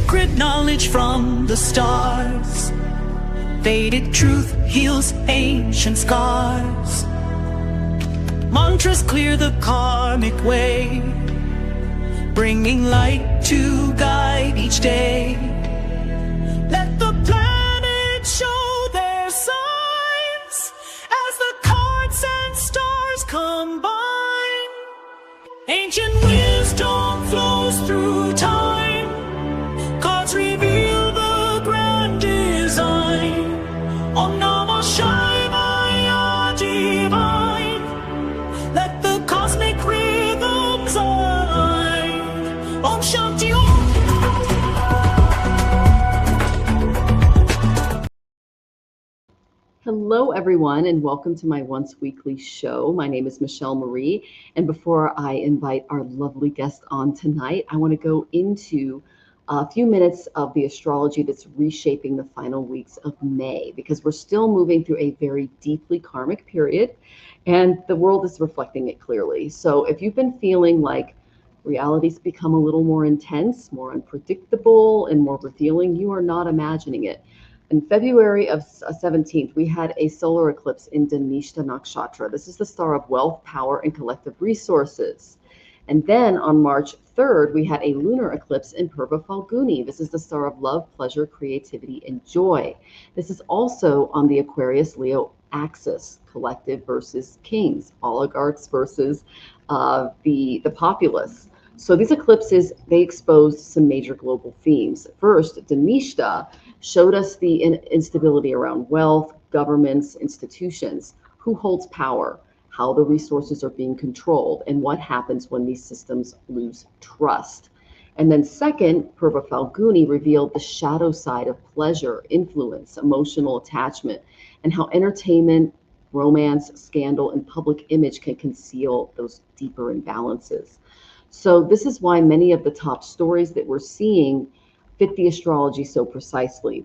sacred knowledge from the stars. Vedic truth heals ancient scars. Mantras clear the karmic way, bringing light to guide each day. Let the planets show their signs as the cards and stars combine. Ancient wisdom flows through time. Cards reveal the grand design. Om Namah Shivaya divine. Let the cosmic rhythms align. Om Shanti Om. Hello, everyone, and welcome to my once weekly show. My name is Michelle Marie, and before I invite our lovely guest on tonight, I want to go into a few minutes of the astrology that's reshaping the final weeks of May, because we're still moving through a very deeply karmic period, and the world is reflecting it clearly. So if you've been feeling like reality's become a little more intense, more unpredictable, and more revealing, you are not imagining it. In February of 17th, we had a solar eclipse in Dhanishta Nakshatra. This is the star of wealth, power, and collective resources. And then on March 3rd, we had a lunar eclipse in Purva Falguni. This is the star of love, pleasure, creativity, and joy. This is also on the Aquarius-Leo axis, collective versus kings, oligarchs versus the populace. So these eclipses, they exposed some major global themes. First, Dhanishta showed us the instability around wealth, governments, institutions, who holds power, how the resources are being controlled, and what happens when these systems lose trust. And then second, Purva Falguni revealed the shadow side of pleasure, influence, emotional attachment, and how entertainment, romance, scandal, and public image can conceal those deeper imbalances. So this is why many of the top stories that we're seeing fit the astrology so precisely.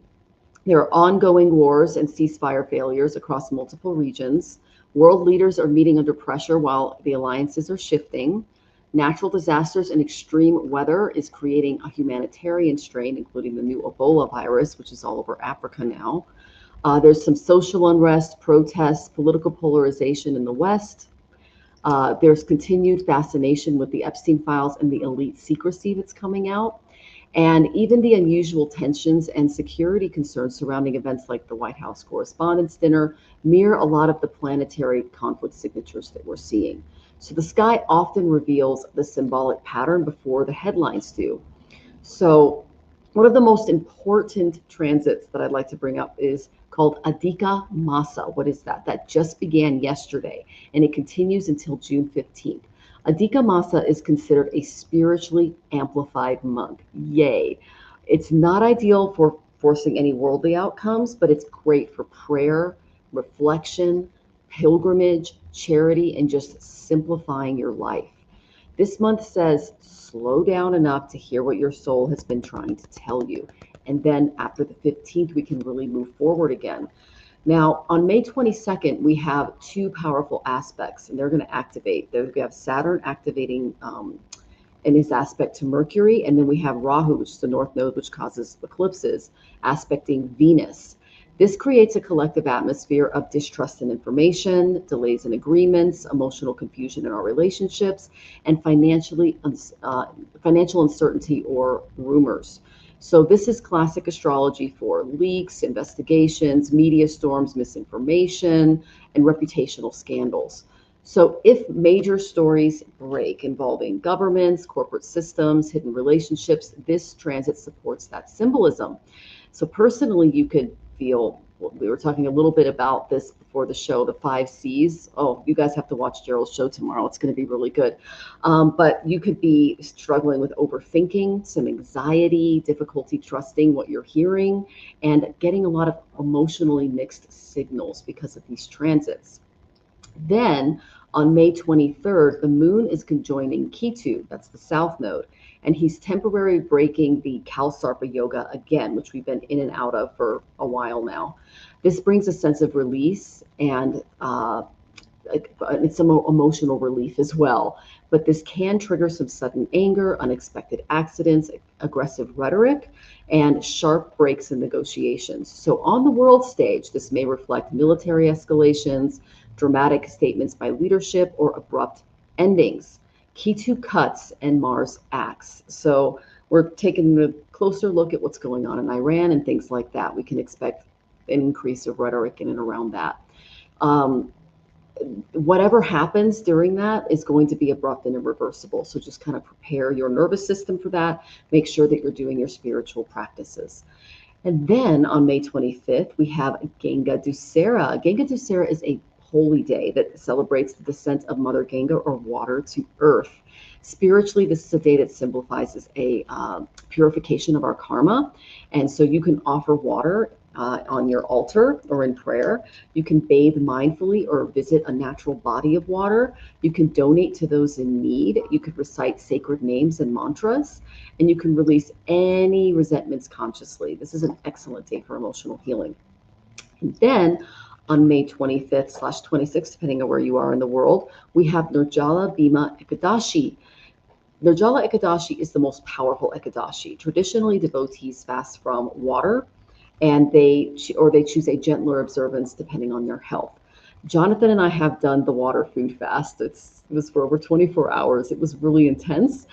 There are ongoing wars and ceasefire failures across multiple regions. World leaders are meeting under pressure while the alliances are shifting. Natural disasters and extreme weather is creating a humanitarian strain, including the new Ebola virus, which is all over Africa now. There's some social unrest, protests, political polarization in the West. There's continued fascination with the Epstein files and the elite secrecy that's coming out. And even the unusual tensions and security concerns surrounding events like the White House Correspondents' Dinner mirror a lot of the planetary conflict signatures that we're seeing. So the sky often reveals the symbolic pattern before the headlines do. So one of the most important transits that I'd like to bring up is called Adhika Masa. What is that? That just began yesterday, and it continues until June 15th. Adhika Masa is considered a spiritually amplified month. Yay. It's not ideal for forcing any worldly outcomes, but it's great for prayer, reflection, pilgrimage, charity, and just simplifying your life. This month says, slow down enough to hear what your soul has been trying to tell you. And then after the 15th, we can really move forward again. Now, on May 22nd, we have two powerful aspects, and they're going to activate. We have Saturn activating in his aspect to Mercury, and then we have Rahu, which is the north node, which causes eclipses, aspecting Venus. This creates a collective atmosphere of distrust in information, delays in agreements, emotional confusion in our relationships, and financial uncertainty or rumors. So this is classic astrology for leaks, investigations, media storms, misinformation, and reputational scandals. So if major stories break involving governments, corporate systems, hidden relationships, this transit supports that symbolism. So personally, you could feel, we were talking a little bit about this before the show, the 5 C's. Oh, you guys have to watch Gerald's show tomorrow. It's going to be really good. But you could be struggling with overthinking, some anxiety, difficulty trusting what you're hearing, and getting a lot of emotionally mixed signals because of these transits. Then on May 23rd, the moon is conjoining Ketu, that's the south node, and he's temporarily breaking the Kalsarpa yoga again, which we've been in and out of for a while now. This brings a sense of release and it's some emotional relief as well. But this can trigger some sudden anger, unexpected accidents, aggressive rhetoric, and sharp breaks in negotiations. So on the world stage, this may reflect military escalations, dramatic statements by leadership, or abrupt endings. Ketu cuts and Mars acts. So we're taking a closer look at what's going on in Iran and things like that. We can expect an increase of rhetoric in and around that. Whatever happens during that is going to be abrupt and irreversible. So just kind of prepare your nervous system for that. Make sure that you're doing your spiritual practices. And then on May 25th, we have Ganga Dussehra. Ganga Dussehra is a holy day that celebrates the descent of Mother Ganga, or water, to earth. Spiritually, this is a day that symbolizes a purification of our karma. And so you can offer water on your altar or in prayer. You can bathe mindfully or visit a natural body of water. You can donate to those in need. You could recite sacred names and mantras, and you can release any resentments consciously. This is an excellent day for emotional healing. And then on May 25th/26th, depending on where you are in the world, we have Nirjala Bhima Ekadashi. Nirjala Ekadashi is the most powerful Ekadashi. Traditionally, devotees fast from water, and they choose a gentler observance depending on their health. Jonathan and I have done the water food fast. It was for over 24 hours. It was really intense.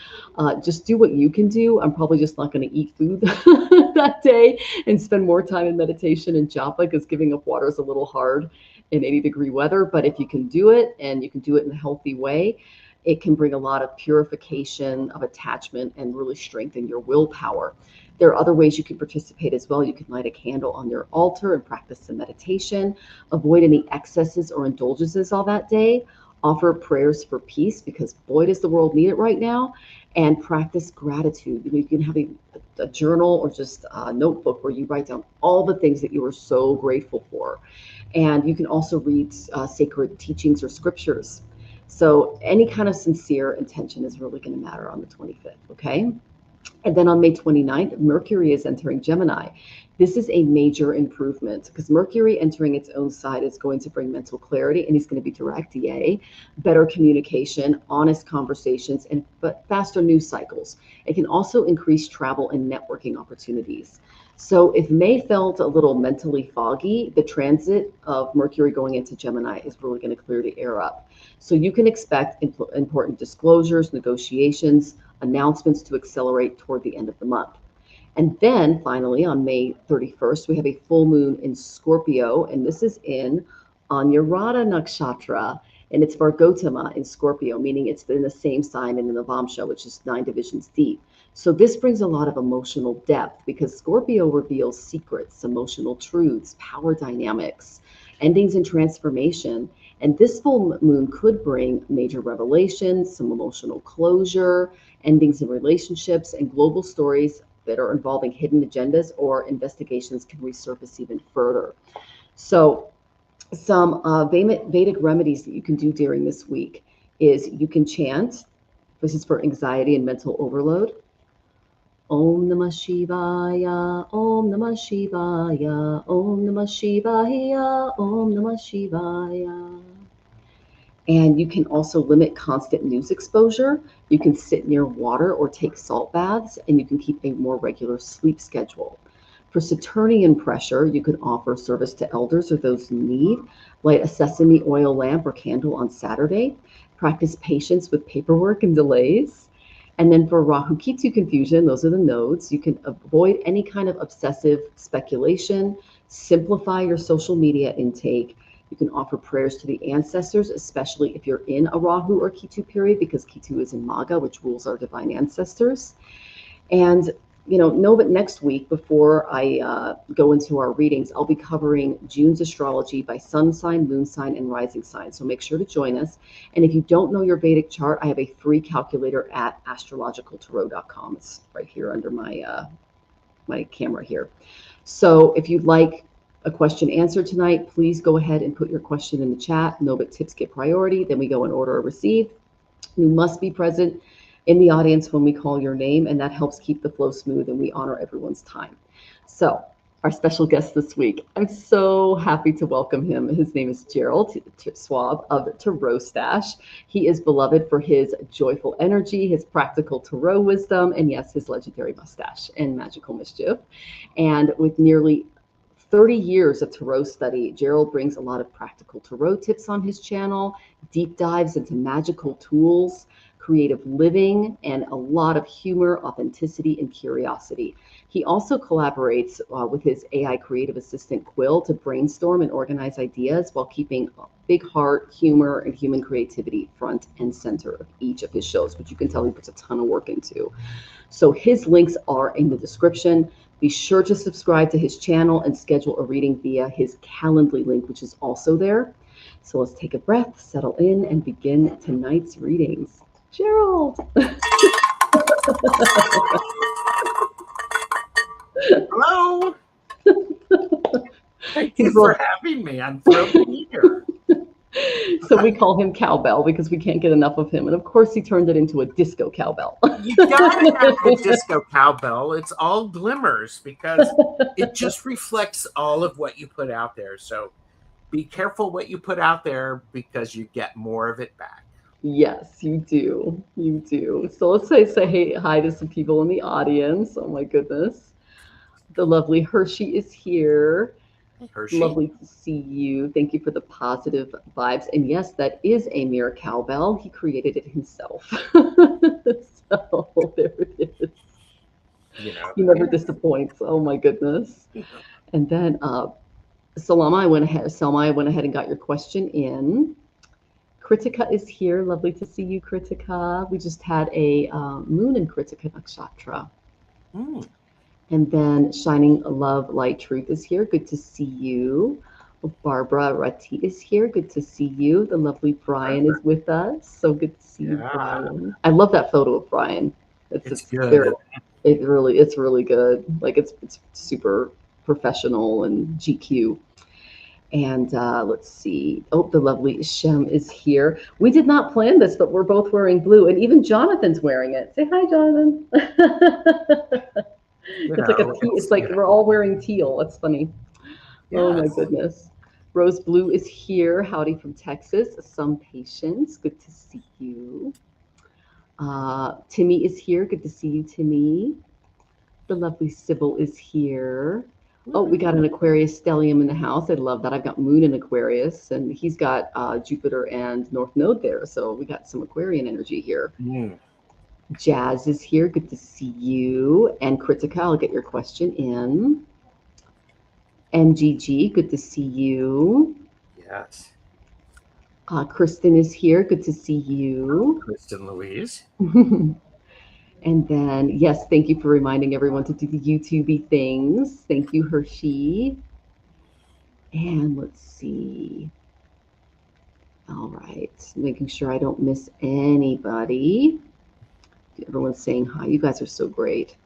Just do what you can do. I'm probably just not going to eat food that day and spend more time in meditation and japa, because giving up water is a little hard in 80-degree weather. But if you can do it, and you can do it in a healthy way, it can bring a lot of purification of attachment and really strengthen your willpower. There are other ways you can participate as well. You can light a candle on your altar and practice some meditation. Avoid any excesses or indulgences all that day. Offer prayers for peace, because boy, does the world need it right now. And practice gratitude. You can have a journal or just a notebook where you write down all the things that you are so grateful for. And you can also read sacred teachings or scriptures. So any kind of sincere intention is really going to matter on the 25th, okay? And then on May 29th, Mercury is entering Gemini. This is a major improvement, because Mercury entering its own side is going to bring mental clarity, and he's going to be direct, yay, better communication, honest conversations, but faster news cycles. It can also increase travel and networking opportunities. So if May felt a little mentally foggy, the transit of Mercury going into Gemini is really going to clear the air up. So you can expect important disclosures, negotiations, announcements to accelerate toward the end of the month. And then finally, on May 31st, we have a full moon in Scorpio, and this is in Anuradha Nakshatra, and it's Vargotama in Scorpio, meaning it's in the same sign in the Navamsha, which is 9 divisions deep. So this brings a lot of emotional depth, because Scorpio reveals secrets, emotional truths, power dynamics, endings and transformation. And this full moon could bring major revelations, some emotional closure, endings in relationships, and global stories that are involving hidden agendas or investigations can resurface even further. So some Vedic remedies that you can do during this week is you can chant. This is for anxiety and mental overload. Om Namah Shivaya, Om Namah Shivaya, Om Namah Shivaya, Om Namah Shivaya. And you can also limit constant news exposure. You can sit near water or take salt baths, and you can keep a more regular sleep schedule. For Saturnian pressure, you can offer service to elders or those in need. Light a sesame oil lamp or candle on Saturday. Practice patience with paperwork and delays. And then for Rahu Ketu confusion, those are the nodes. You can avoid any kind of obsessive speculation. Simplify your social media intake. You can offer prayers to the ancestors, especially if you're in a Rahu or Ketu period, because Ketu is in Maga, which rules our divine ancestors. And know that next week, before I go into our readings, I'll be covering June's astrology by sun sign, moon sign, and rising sign. So make sure to join us. And if you don't know your Vedic chart, I have a free calculator at astrologicaltarot.com. It's right here under my my camera here. So if you'd like a question answered tonight, please go ahead and put your question in the chat. Know that tips get priority. Then we go in order of receive. You must be present in the audience when we call your name, and that helps keep the flow smooth, and we honor everyone's time. So our special guest this week. I'm so happy to welcome him. His name is Gerald Schwab of Tarot Stash. He is beloved for his joyful energy, his practical tarot wisdom, and yes, his legendary mustache and magical mischief. And with nearly 30 years of tarot study, Gerald brings a lot of practical tarot tips on his channel, deep dives into magical tools, creative living, and a lot of humor, authenticity, and curiosity. He also collaborates with his AI creative assistant Quill to brainstorm and organize ideas while keeping big heart, humor, and human creativity front and center of each of his shows, which you can tell he puts a ton of work into. So his links are in the description. Be sure to subscribe to his channel and schedule a reading via his Calendly link, which is also there. So let's take a breath, settle in, and begin tonight's readings. Gerald! Hello! Thank you for having me. I'm thrilled to be here. So we call him Cowbell because we can't get enough of him. And of course, he turned it into a disco cowbell. You gotta have the disco cowbell. It's all glimmers because it just reflects all of what you put out there. So be careful what you put out there because you get more of it back. Yes, you do. You do. So let's say hey, hi to some people in the audience. Oh my goodness. The lovely Hershey is here. Hershey. Lovely to see you. Thank you for the positive vibes. And yes, that is a mirror cowbell. He created it himself. So there it is. You know, he never disappoints. Oh my goodness. And then Selma, I went ahead and got your question in. Kritika is here. Lovely to see you, Kritika. We just had a moon in Kritika Nakshatra. And then Shining Love, Light, Truth is here. Good to see you. Barbara Rati is here. Good to see you. The lovely Brian is with us. So good to see you, Brian. I love that photo of Brian. It's good. It's really good. Like it's super professional and GQ. And let's see. Oh, the lovely Shem is here. We did not plan this, but we're both wearing blue, and even Jonathan's wearing it. Say hi, Jonathan. It's like we're all wearing teal. That's funny. Yes. Oh my goodness. Rose Blue is here. Howdy from Texas. Some patience. Good to see you. Timmy is here. Good to see you, Timmy. The lovely Sybil is here. Oh, we got an Aquarius stellium in the house. I love that. I've got Moon in Aquarius, and he's got Jupiter and North Node there. So we got some Aquarian energy here. Jazz is here. Good to see you. And Kritika, I'll get your question in. MGG, good to see you. Yes. Kristen is here. Good to see you. Kristen Louise. And then, yes, thank you for reminding everyone to do the YouTube-y things. Thank you, Hershey. And let's see. All right. Making sure I don't miss anybody. Everyone's saying hi. You guys are so great.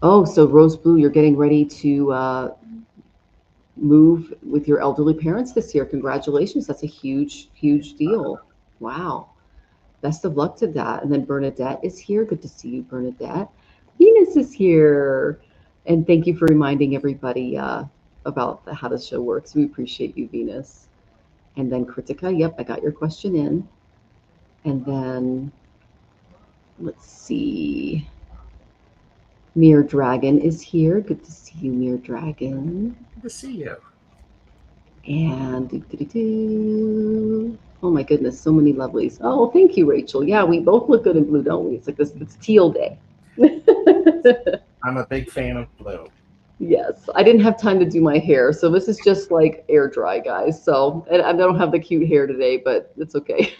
Oh, so Rose Blue, you're getting ready to move with your elderly parents this year. Congratulations. That's a huge, huge deal. Wow. Best of luck to that. And then Bernadette is here. Good to see you, Bernadette. Venus is here. And thank you for reminding everybody about how the show works. We appreciate you, Venus. And then Kritika, yep, I got your question in. And then let's see. Mere Dragon is here. Good to see you, Mere Dragon. Good to see you. And oh my goodness, so many lovelies. Oh, thank you, Rachel. Yeah, we both look good in blue, don't we? It's like this. It's teal day. I'm a big fan of blue. Yes, I didn't have time to do my hair, so this is just like air dry, guys. So and I don't have the cute hair today, but it's okay.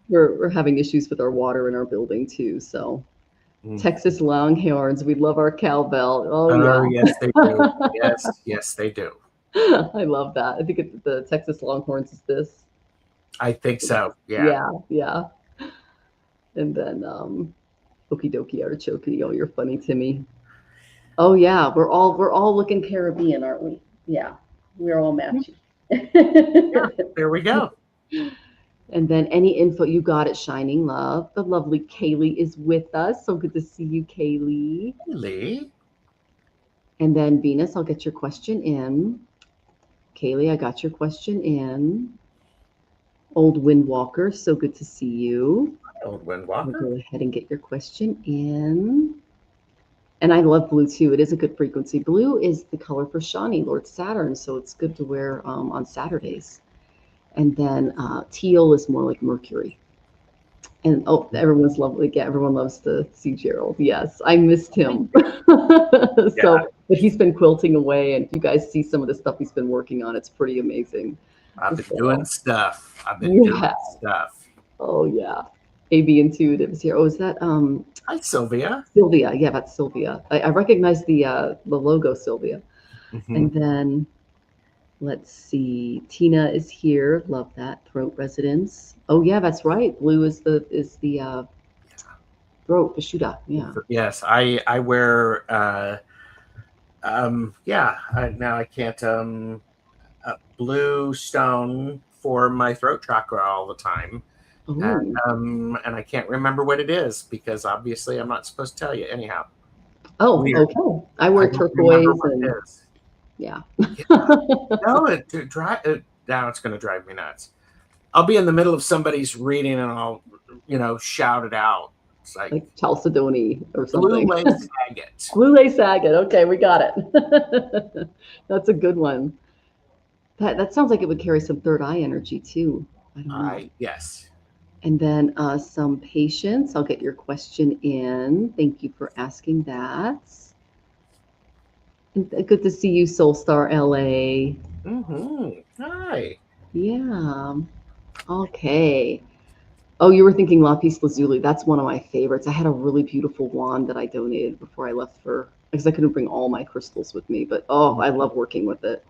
We're having issues with our water in our building too, so. Texas Longhorns, we love our cowbell. Oh yeah. Yes, they do. yes, they do. I love that. I think the Texas Longhorns is this. I think so. Yeah. And then Okie dokie artichoke. Oh, you're funny, Timmy. Oh yeah, we're all looking Caribbean, aren't we? Yeah, we're all matching. Yeah, there we go. And then any info you got at Shining Love. The lovely Kaylee is with us. So good to see you, Kaylee. Lee. And then Venus, I'll get your question in. Kaylee, I got your question in. Old Windwalker, so good to see you. Old We'll Windwalker. go ahead and get your question in. And I love blue too. It is a good frequency. Blue is the color for Shani, Lord Saturn, so it's good to wear on Saturdays. And then teal is more like Mercury. And everyone's lovely. Yeah, everyone loves to see Gerald. Yes, I missed him. Yeah. But he's been quilting away, and if you guys see some of the stuff he's been working on, it's pretty amazing. I've been doing stuff. Yeah. Oh yeah. AB Intuitive is here. Oh, is that Hi, Sylvia. Sylvia? Yeah, that's Sylvia. I recognize the logo, Sylvia. Mhm. And then let's see. Tina is here. Love that. Throat Residence. Oh yeah, that's right. Blue is the throat, Vishuddha. Yeah. Yes, I wear now I can't blue stone for my throat chakra all the time. And I can't remember what it is because obviously I'm not supposed to tell you anyhow. Oh, Weird. okay. I wear I don't turquoise remember what and it is. yeah. No, now it's going to drive me nuts. I'll be in the middle of somebody's reading and I'll, shout it out. It's like Chalcedony or blue something. lace agate. Blue lace agate. Okay, we got it. That's a good one. That sounds like it would carry some third eye energy too. I don't know. Yes. And then some patience. I'll get your question in. Thank you for asking that. And good to see you, Soulstar LA. Hi. Yeah. Okay. Oh, you were thinking Lapis Lazuli. That's one of my favorites. I had a really beautiful wand that I donated before I left because I couldn't bring all my crystals with me. But I love working with it.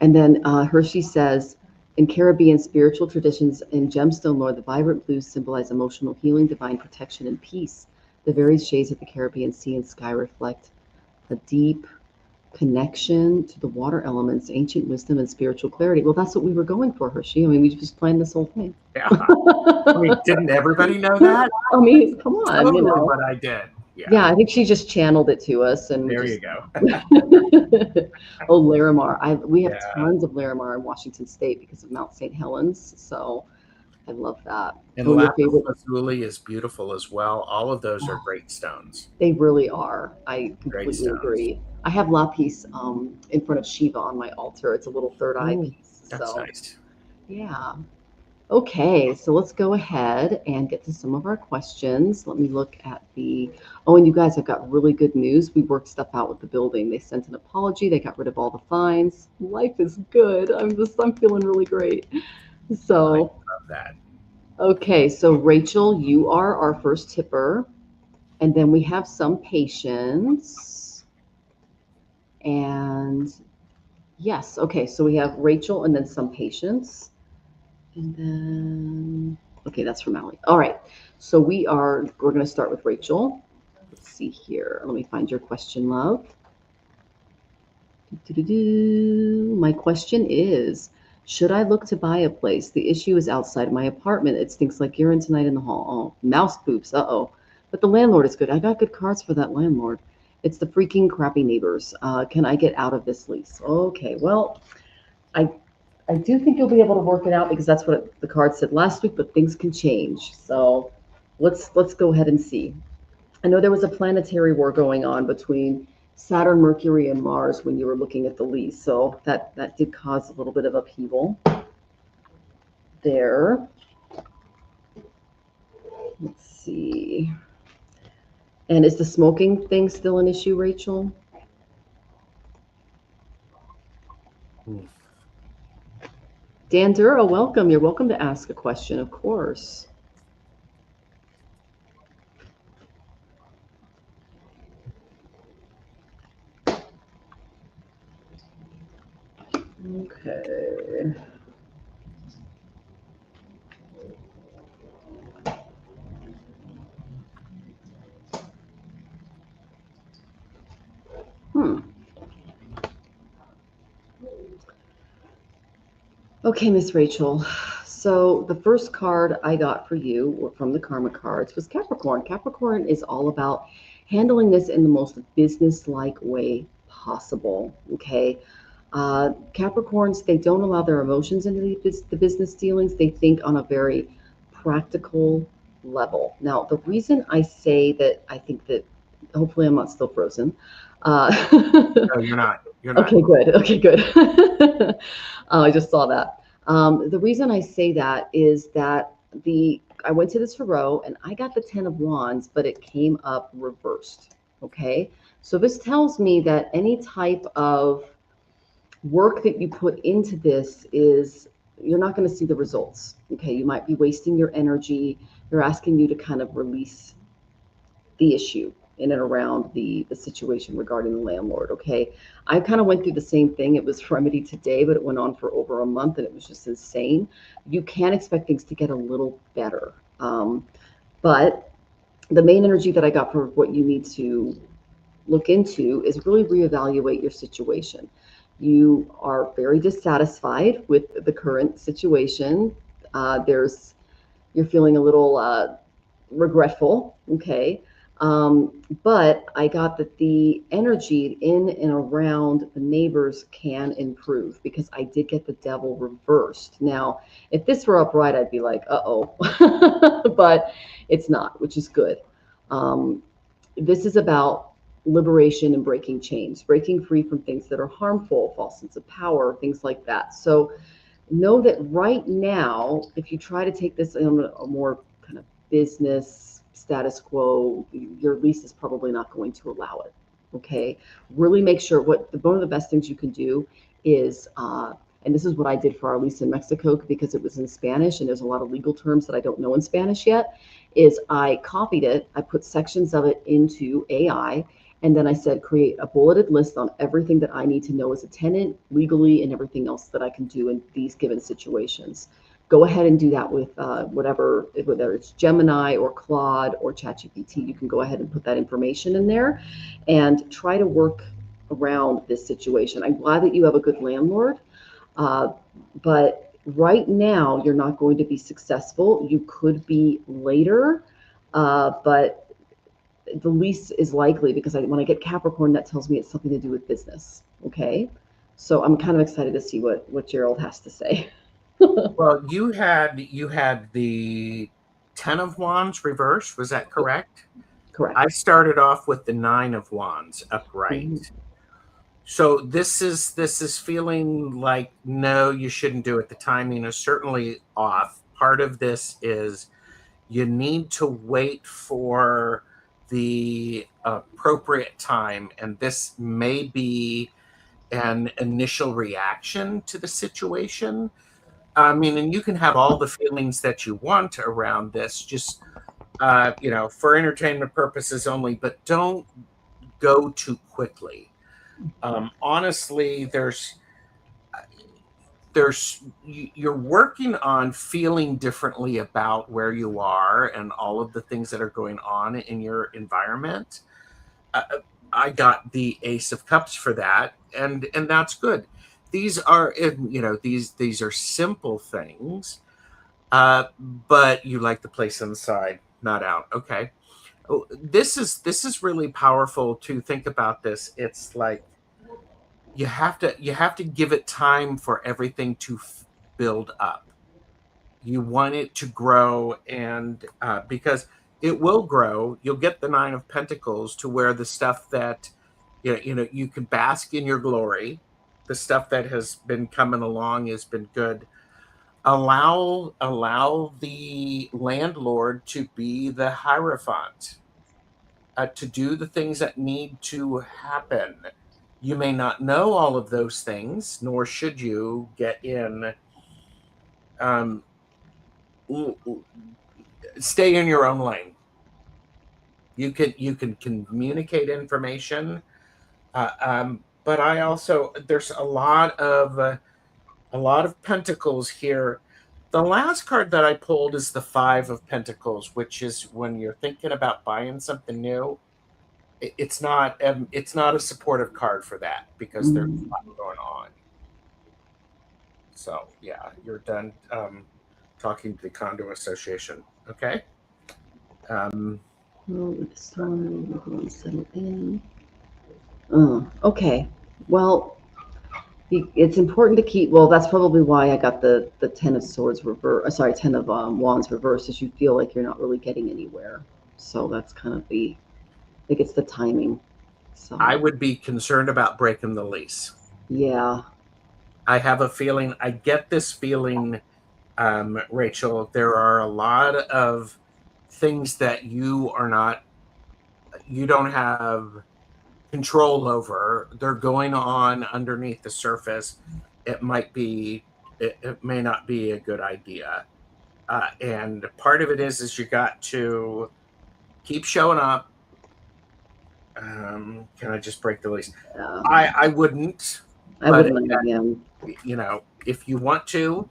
And then Hershey says, in Caribbean spiritual traditions in gemstone lore, the vibrant blues symbolize emotional healing, divine protection, and peace. The varied shades of the Caribbean sea and sky reflect a deep connection to the water elements, ancient wisdom, and spiritual clarity. Well, that's what we were going for, Hershey. I mean, we just planned this whole thing. Yeah. I mean, didn't everybody know that? I mean, come on. Totally what I did. Yeah, I think she just channeled it to us. And there you go. Oh, Larimar. We have tons of Larimar in Washington State because of Mount St. Helens. So I love that. And Lapis Lazuli is beautiful as well. All of those are great stones. They really are. I completely agree. I have Lapis in front of Shiva on my altar. It's a little third eye piece. That's nice. Yeah. Okay, so let's go ahead and get to some of our questions. Let me look at and you guys, I've got really good news. We worked stuff out with the building. They sent an apology. They got rid of all the fines. Life is good. I'm feeling really great. So I love that. Okay, so Rachel, you are our first tipper. And then we have some patients. And yes, okay, so we have Rachel and then some patients. And then, okay, that's from Allie. All right, so we're going to start with Rachel. Let's see here. Let me find your question, love. My question is, should I look to buy a place? The issue is outside my apartment. It stinks like urine tonight in the hall. Oh, mouse poops. Uh-oh. But the landlord is good. I got good cards for that landlord. It's the freaking crappy neighbors. Can I get out of this lease? Okay, well, I do think you'll be able to work it out because that's what the card said last week, but things can change. So let's go ahead and see. I know there was a planetary war going on between Saturn, Mercury, and Mars when you were looking at the lease. So that did cause a little bit of upheaval there. Let's see. And is the smoking thing still an issue, Rachel? Dan Dura, welcome. You're welcome to ask a question, of course. Okay. Okay, Miss Rachel. So the first card I got for you from the Karma cards was Capricorn. Capricorn is all about handling this in the most business-like way possible. Okay. Capricorns, they don't allow their emotions into the business dealings. They think on a very practical level. Now, the reason I say that, I think that, hopefully I'm not still frozen. No, you're not. You're not. Okay, good. Okay, good. I just saw that. The reason I say that is that I went to this tarot and I got the Ten of Wands, but it came up reversed. Okay, so this tells me that any type of work that you put into this is, you're not going to see the results. Okay, you might be wasting your energy. They're asking you to kind of release the issue in and around the situation regarding the landlord. Okay, I kind of went through the same thing. It was remedied today, but it went on for over a month and it was just insane. You can expect things to get a little better, but the main energy that I got for what you need to look into is really reevaluate your situation. You are very dissatisfied with the current situation. You're feeling a little regretful. Okay. But I got that the energy in and around the neighbors can improve, because I did get the devil reversed. Now, if this were upright, I'd be like, uh-oh, but it's not, which is good. This is about liberation and breaking chains, breaking free from things that are harmful, false sense of power, things like that. So know that right now, if you try to take this on a more kind of business status quo, your lease is probably not going to allow it. Okay, really make sure one of the best things you can do is, and this is what I did for our lease in Mexico, because it was in Spanish and there's a lot of legal terms that I don't know in Spanish yet, is I copied it, I put sections of it into AI, and then I said, create a bulleted list on everything that I need to know as a tenant legally and everything else that I can do in these given situations. Go ahead and do that with whether it's Gemini or Claude or ChatGPT. You can go ahead and put that information in there and try to work around this situation. I'm glad that you have a good landlord, but right now you're not going to be successful. You could be later, but the least is likely, because when I get Capricorn, that tells me it's something to do with business. Okay, so I'm kind of excited to see what Gerald has to say. Well, you had the Ten of Wands reversed. Was that correct? Correct. I started off with the Nine of Wands upright. Mhm. So this is feeling like, no, you shouldn't do it. The timing is certainly off. Part of this is you need to wait for the appropriate time, and this may be an initial reaction to the situation. I mean, and you can have all the feelings that you want around this, just for entertainment purposes only, but don't go too quickly. Honestly, you're working on feeling differently about where you are and all of the things that are going on in your environment. I got the Ace of Cups for that, and that's good. These are these are simple things, but you like the place inside, not out. Okay. Oh, this is really powerful to think about this. It's like you have to give it time for everything to build up. You want it to grow, and because it will grow, you'll get the Nine of Pentacles, to where the stuff that you can bask in your glory. The stuff that has been coming along has been good. Allow the landlord to be the Hierophant, to do the things that need to happen. You may not know all of those things, nor should you get in. Um, Stay in your own lane. You can communicate information, but I also, there's a lot of Pentacles here. The last card that I pulled is the Five of Pentacles, which is when you're thinking about buying something new. It's not a supportive card for that, because there's a lot going on. So yeah, you're done. talking to the condo association. Okay. Well, this time we're going to settle in. Okay. Well, it's important to keep. Well, that's probably why I got the Ten of Swords reverse. Sorry, Ten of Wands reverse. Is you feel like you're not really getting anywhere. So that's kind of I think it's the timing. So I would be concerned about breaking the lease. yeah. I have a feeling. I get this feeling, Rachel. There are a lot of things that you don't have control over. They're going on underneath the surface. It may not be a good idea. And part of it is you got to keep showing up. Can I just break the lease? I wouldn't. I wouldn't again. If you want to,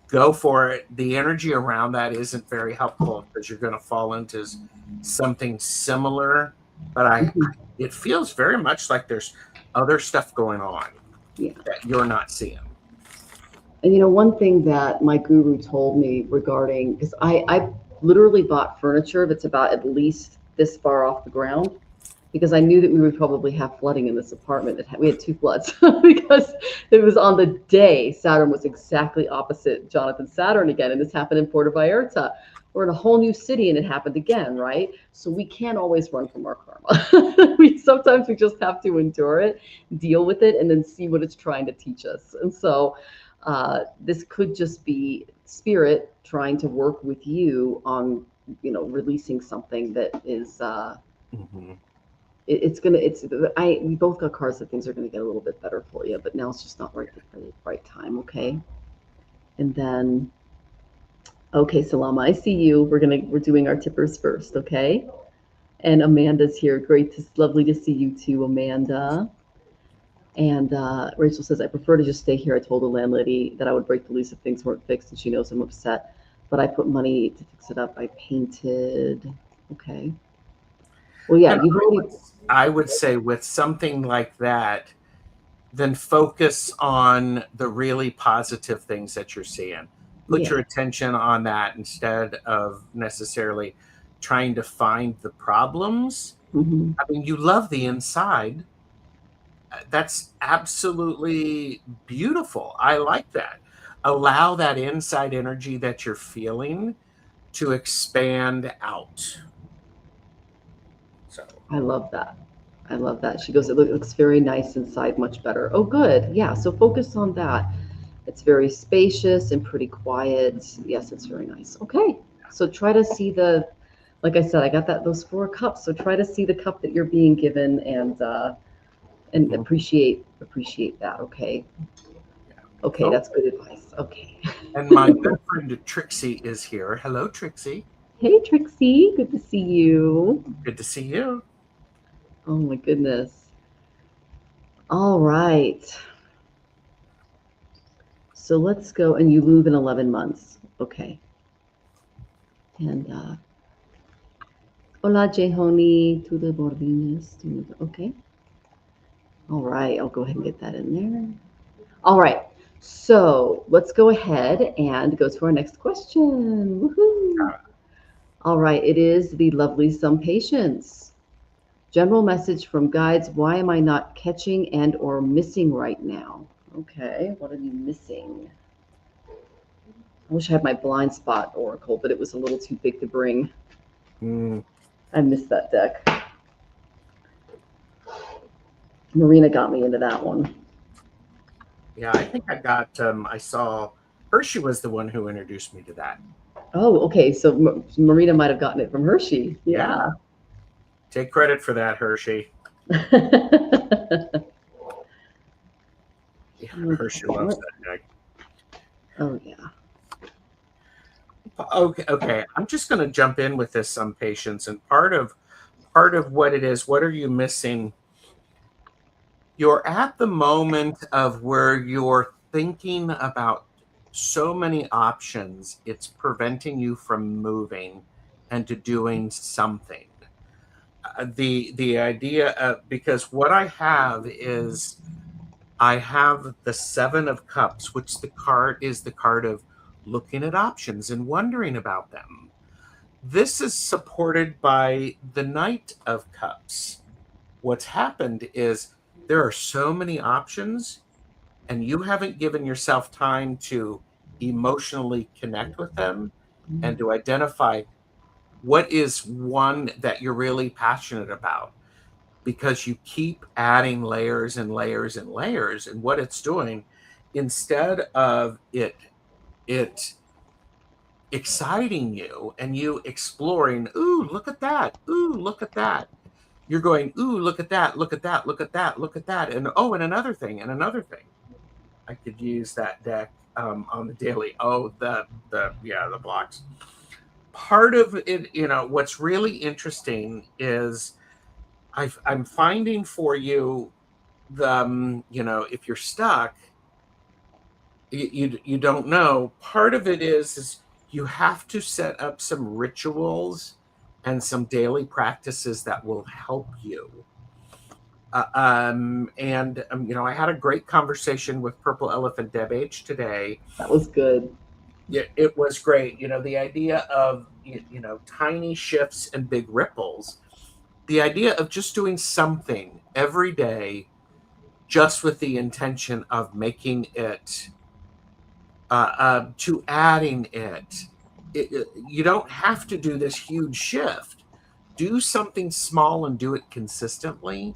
go for it. The energy around that isn't very helpful because you're going to fall into something similar. But it feels very much like there's other stuff going on that you're not seeing. And one thing that my guru told me regarding, because I literally bought furniture that's about at least this far off the ground, because I knew that we would probably have flooding in this apartment. We had 2 floods because it was on the day Saturn was exactly opposite Jonathan Saturn again. And this happened in Puerto Vallarta. We're in a whole new city and it happened again, right? So we can't always run from our karma. Sometimes we just have to endure it, deal with it, and then see what it's trying to teach us. And so this could just be spirit trying to work with you on, releasing something that is, we both got cards that things are going to get a little bit better for you, but now it's just not the right time. Okay. And then, okay, Salama, I see you. We're doing our tippers first. Okay. And Amanda's here. Lovely to see you too, Amanda. And Rachel says, I prefer to just stay here. I told the landlady that I would break the lease if things weren't fixed, and she knows I'm upset, but I put money to fix it up. I painted. Okay. Well, yeah, I would say with something like that, then focus on the really positive things that you're seeing. Put your attention on that instead of necessarily trying to find the problems. Mm-hmm. I mean, you love the inside. That's absolutely beautiful. I like that. Allow that inside energy that you're feeling to expand out. So I love that. She goes, it looks very nice inside, much better. Oh, good. Yeah. So focus on that. It's very spacious and pretty quiet. Yes, it's very nice. Okay. So try to see like I said, I got those 4 cups. So try to see the cup that you're being given and appreciate that. Okay. Okay. That's good advice. Okay. And my good friend Trixie is here. Hello, Trixie. Hey, Trixie. Good to see you. Good to see you. Oh, my goodness. All right. So let's go. And you move in 11 months. Okay. And hola, Jehoni, to the Bordines. Okay. All right. I'll go ahead and get that in there. All right. So let's go ahead and go to our next question. Woohoo. All right. It is the lovely Some Patience. General message from guides. Why am I not catching and or missing right now? Okay. What are you missing? I wish I had my blind spot oracle, but it was a little too big to bring. I missed that deck. Marina got me into that one. Yeah, I think I saw Hershey was the one who introduced me to that. Oh, okay. So Marina might have gotten it from Hershey. Yeah. Take credit for that, Hershey. Hershey loves that deck. Oh, yeah. Okay. I'm just going to jump in with this Some Patience, and part of what it is. What are you missing? You're at the moment of where you're thinking about so many options. It's preventing you from moving and to doing something. The idea of, because what I have is I have the 7 of Cups, which the card is the card of looking at options and wondering about them. This is supported by the Knight of Cups. What's happened is there are so many options, and you haven't given yourself time to emotionally connect with them and to identify what is one that you're really passionate about, because you keep adding layers and layers and layers. And what it's doing, instead of it exciting you and you exploring, ooh, look at that, ooh, look at that, you're going, ooh, look at that, look at that, look at that, look at that, and oh, and another thing, and another thing. I could use that deck on the daily. Oh, the blocks. Part of it, what's really interesting is I'm finding for you if you're stuck, you don't know. Part of it is you have to set up some rituals and some daily practices that will help you. I had a great conversation with Purple Elephant Deb H today. That was good. It was great. The idea of tiny shifts and big ripples. The idea of just doing something every day, just with the intention of making it, to adding it. You don't have to do this huge shift. Do something small and do it consistently.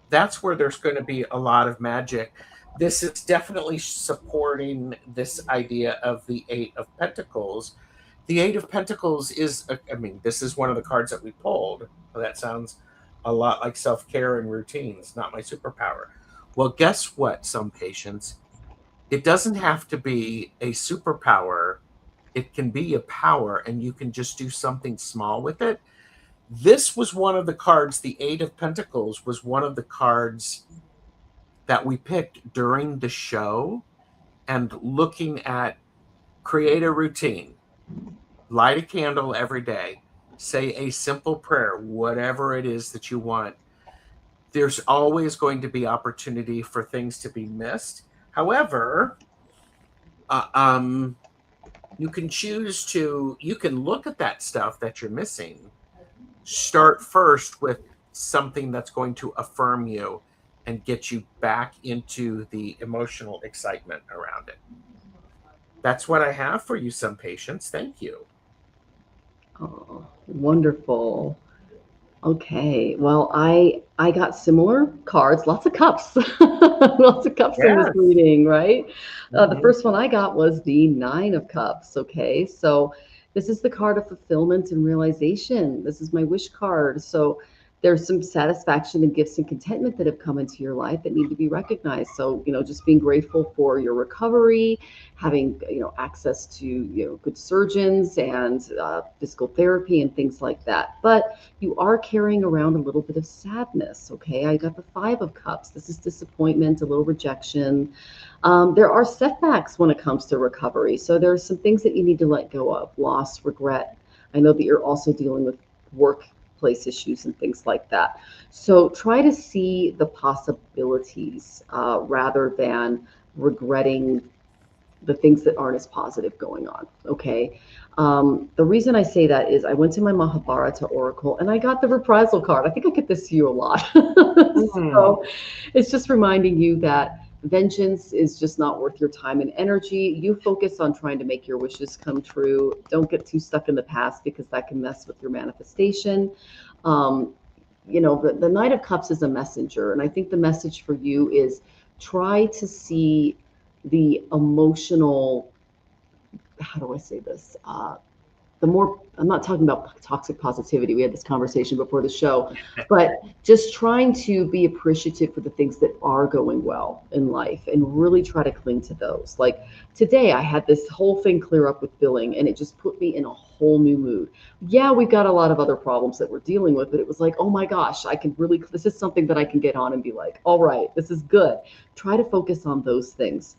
That's where there's going to be a lot of magic. This is definitely supporting this idea of the Eight of Pentacles. The Eight of Pentacles is, this is one of the cards that we pulled. That sounds a lot like self-care and routines, not my superpower. Well, guess what, some patients? It doesn't have to be a superpower. It can be a power, and you can just do something small with it. This was one of the cards, the Eight of Pentacles was one of the cards that we picked during the show, and looking at create a routine, light a candle every day, say a simple prayer, whatever it is that you want. There's always going to be opportunity for things to be missed. However, you can choose to, you can look at that stuff that you're missing. Start first with something that's going to affirm you and get you back into the emotional excitement around it. That's what I have for you, some patients. Thank you. Oh, wonderful. Okay, well, I got similar cards, lots of cups, lots of cups in this reading, right? The first one I got was the Nine of Cups. Okay, so this is the card of fulfillment and realization. This is my wish card. So there's some satisfaction and gifts and contentment that have come into your life that need to be recognized. So, just being grateful for your recovery, having, access to, good surgeons and physical therapy and things like that. But you are carrying around a little bit of sadness. Okay, I got the Five of Cups. This is disappointment, a little rejection. There are setbacks when it comes to recovery. So there's some things that you need to let go of, loss, regret. I know that you're also dealing with workplace issues and things like that. So try to see the possibilities rather than regretting the things that aren't as positive going on. Okay. The reason I say that is I went to my Mahabharata Oracle and I got the reprisal card. I think I get this to you a lot. So it's just reminding you that vengeance is just not worth your time and energy. You focus on trying to make your wishes come true. Don't get too stuck in the past because that can mess with your manifestation. The Knight of Cups is a messenger. And I think the message for you is try to see the emotional, how do I say this? I'm not talking about toxic positivity. We had this conversation before the show, but just trying to be appreciative for the things that are going well in life and really try to cling to those. Like today, I had this whole thing clear up with billing and it just put me in a whole new mood. Yeah, we've got a lot of other problems that we're dealing with, but it was like, oh my gosh, this is something that I can get on and be like, all right, this is good. Try to focus on those things.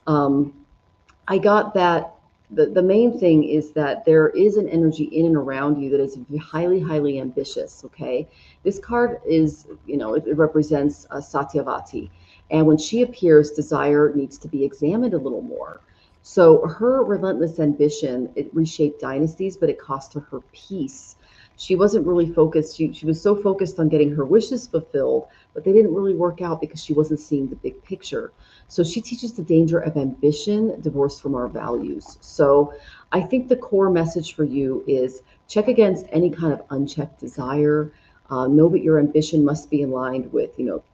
I got that. The main thing is that there is an energy in and around you that is highly, highly ambitious. Okay. This card is, it represents Satyavati. And when she appears, desire needs to be examined a little more. So her relentless ambition, it reshaped dynasties, but it cost her her peace. She wasn't really focused. She was so focused on getting her wishes fulfilled, but they didn't really work out because she wasn't seeing the big picture. So she teaches the danger of ambition divorced from our values. So I think the core message for you is check against any kind of unchecked desire. Know that your ambition must be aligned with,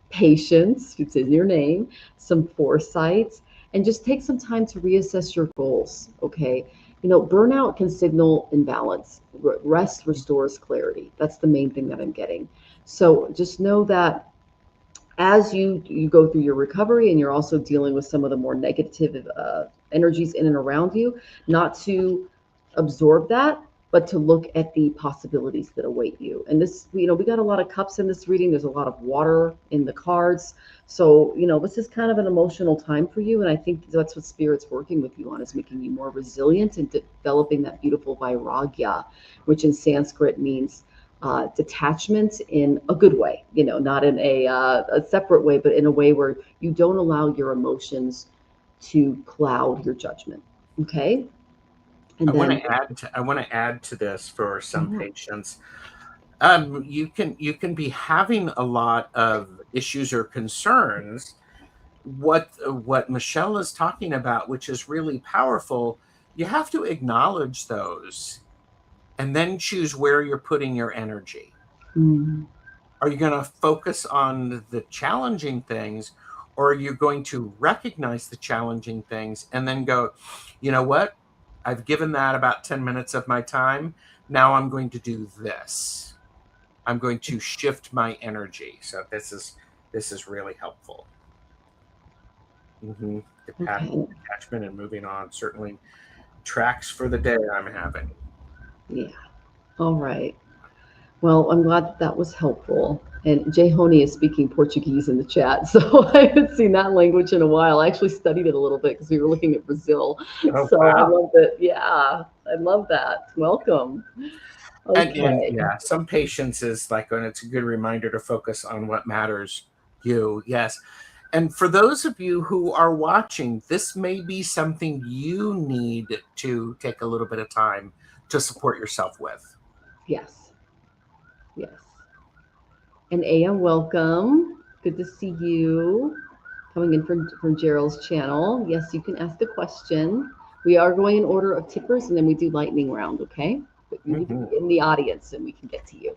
patience, it's in your name, some foresight, and just take some time to reassess your goals. Okay. Burnout can signal imbalance. Rest restores clarity. That's the main thing that I'm getting. So just know that as you go through your recovery and you're also dealing with some of the more negative energies in and around you, not to absorb that, but to look at the possibilities that await you. And this, we got a lot of cups in this reading. There's a lot of water in the cards. So, this is kind of an emotional time for you. And I think that's what Spirit's working with you on, is making you more resilient and developing that beautiful vairagya, which in Sanskrit means detachment in a good way, not in a separate way, but in a way where you don't allow your emotions to cloud your judgment. Okay. And then, I want to add to this for some yeah. patients. You can be having a lot of issues or concerns. What Michelle is talking about, which is really powerful, you have to acknowledge those and then choose where you're putting your energy. Mm. Are you going to focus on the challenging things, or are you going to recognize the challenging things and then go, you know what? I've given that about 10 minutes of my time. Now I'm going to do this. I'm going to shift my energy. So this is really helpful. Mm-hmm. Okay. Detachment and moving on certainly tracks for the day I'm having. Yeah. All right. Well, I'm glad that was helpful. And Jay Honey is speaking Portuguese in the chat. So I haven't seen that language in a while. I actually studied it a little bit because we were looking at Brazil. Oh So I wow! love it. Yeah, I love that. Welcome. And Okay. yeah, some patience is like when it's a good reminder to focus on what matters you. Yes. And for those of you who are watching, this may be something you need to take a little bit of time to support yourself with. Yes. Yes. And Aya, welcome. Good to see you. Coming in from Gerald's channel. Yes, you can ask a question. We are going in order of tippers, and then we do lightning round, okay? But you need to Mhm. be in the audience and we can get to you.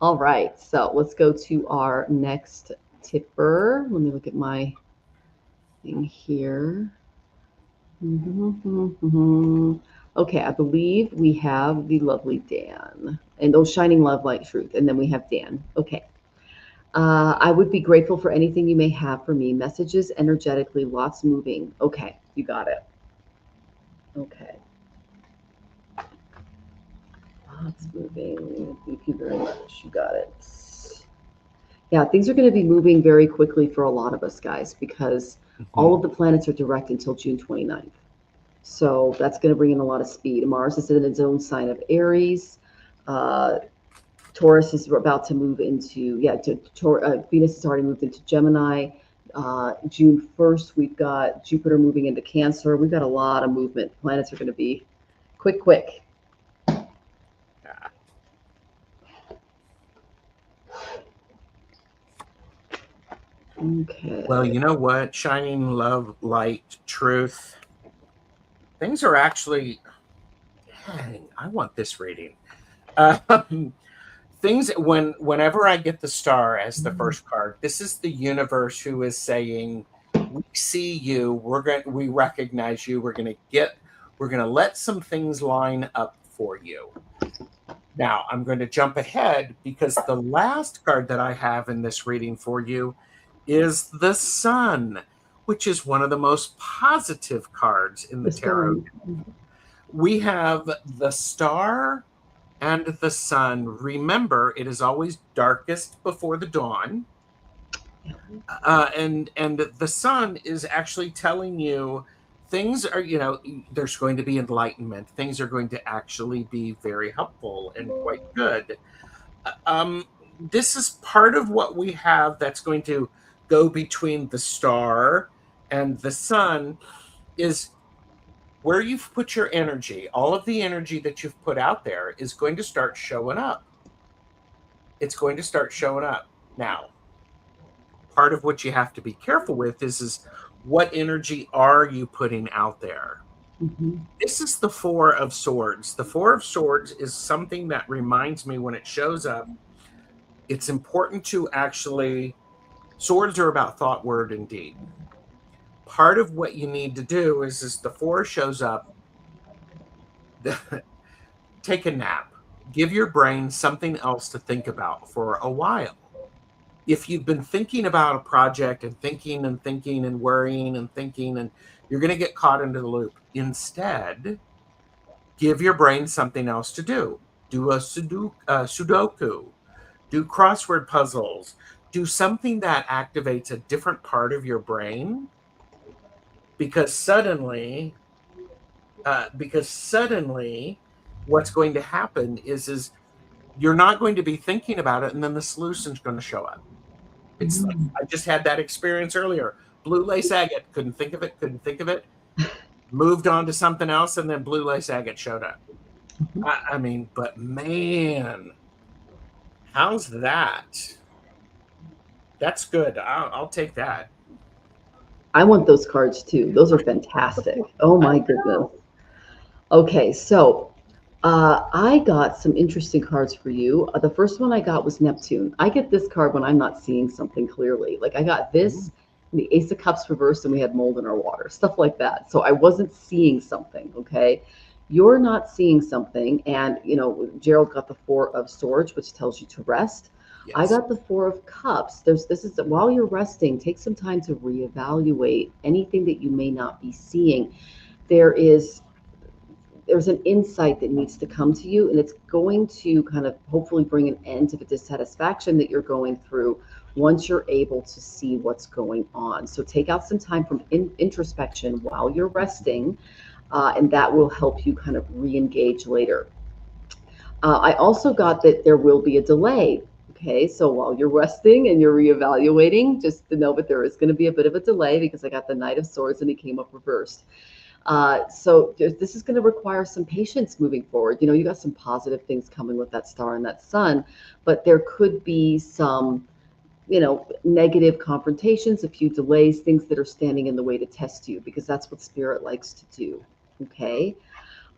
All right, so let's go to our next tipper. Let me look at my thing here. Okay, I believe we have the lovely Dan. And oh, Shining Love, Light, Truth. And then we have Dan. Okay. I would be grateful for anything you may have for me. Messages energetically, lots moving. Okay, you got it. Okay. Lots moving. Thank you very much. You got it. Yeah, things are going to be moving very quickly for a lot of us, guys, because all Mhm. of the planets are direct until June 29th. So that's going to bring in a lot of speed. Mars is in its own sign of Aries. Uh, Taurus is about to move into, Venus has already moved into Gemini. June 1st, we've got Jupiter moving into Cancer. We've got a lot of movement. Planets are going to be quick, quick. Yeah. Well, Okay. you know what? Shining love, light, truth. Things are actually, dang, I want this reading. Um, things whenever I get the star as the first card, this is the universe who is saying, "We see you. We recognize you. We're gonna let some things line up for you." Now I'm going to jump ahead because the last card that I have in this reading for you is the Sun, which is one of the most positive cards in the The tarot. sun. We have the star and the sun. Remember, it is always darkest before the dawn. And the sun is actually telling you things are, there's going to be enlightenment. Things are going to actually be very helpful and quite good. This is part of what we have that's going to go between the star and the sun is where you've put your energy, all of the energy that you've put out there is going to start showing up. It's going to start showing up. Now, part of what you have to be careful with is what energy are you putting out there? Mm-hmm. This is the Four of Swords. The Four of Swords is something that reminds me when it shows up, it's important to actually, swords are about thought, word, and deed. Part of what you need to do is the four shows up, take a nap. Give your brain something else to think about for a while. If you've been thinking about a project and thinking and thinking and worrying and thinking, and you're going to get caught into the loop. Instead, give your brain something else to do. Do a Sudoku, do crossword puzzles, do something that activates a different part of your brain, because suddenly what's going to happen is you're not going to be thinking about it, and then the solution's going to show up. It's like, I just had that experience earlier. Blue lace agate, couldn't think of it, moved on to something else, and then blue lace agate showed up. I mean, but man, how's that? That's good. I'll take that. I want those cards too. Those are fantastic. Oh my goodness. Okay, so I got some interesting cards for you. The first one I got was Neptune. I get this card when I'm not seeing something clearly. Like I got this, the Ace of Cups reversed, and we had mold in our water, stuff like that. So I wasn't seeing something, okay? You're not seeing something, and Gerald got the Four of Swords, which tells you to rest. Yes. I got the Four of Cups. This is while you're resting, take some time to reevaluate anything that you may not be seeing. There's an insight that needs to come to you, and it's going to kind of hopefully bring an end to the dissatisfaction that you're going through once you're able to see what's going on. So take out some time from introspection while you're resting, and that will help you kind of re-engage later. I also got that there will be a delay. Okay, so while you're resting and you're reevaluating, just to know that there is going to be a bit of a delay, because I got the Knight of Swords and it came up reversed. So this is going to require some patience moving forward. You got some positive things coming with that star and that sun, but there could be some, negative confrontations, a few delays, things that are standing in the way to test you, because that's what Spirit likes to do. Okay.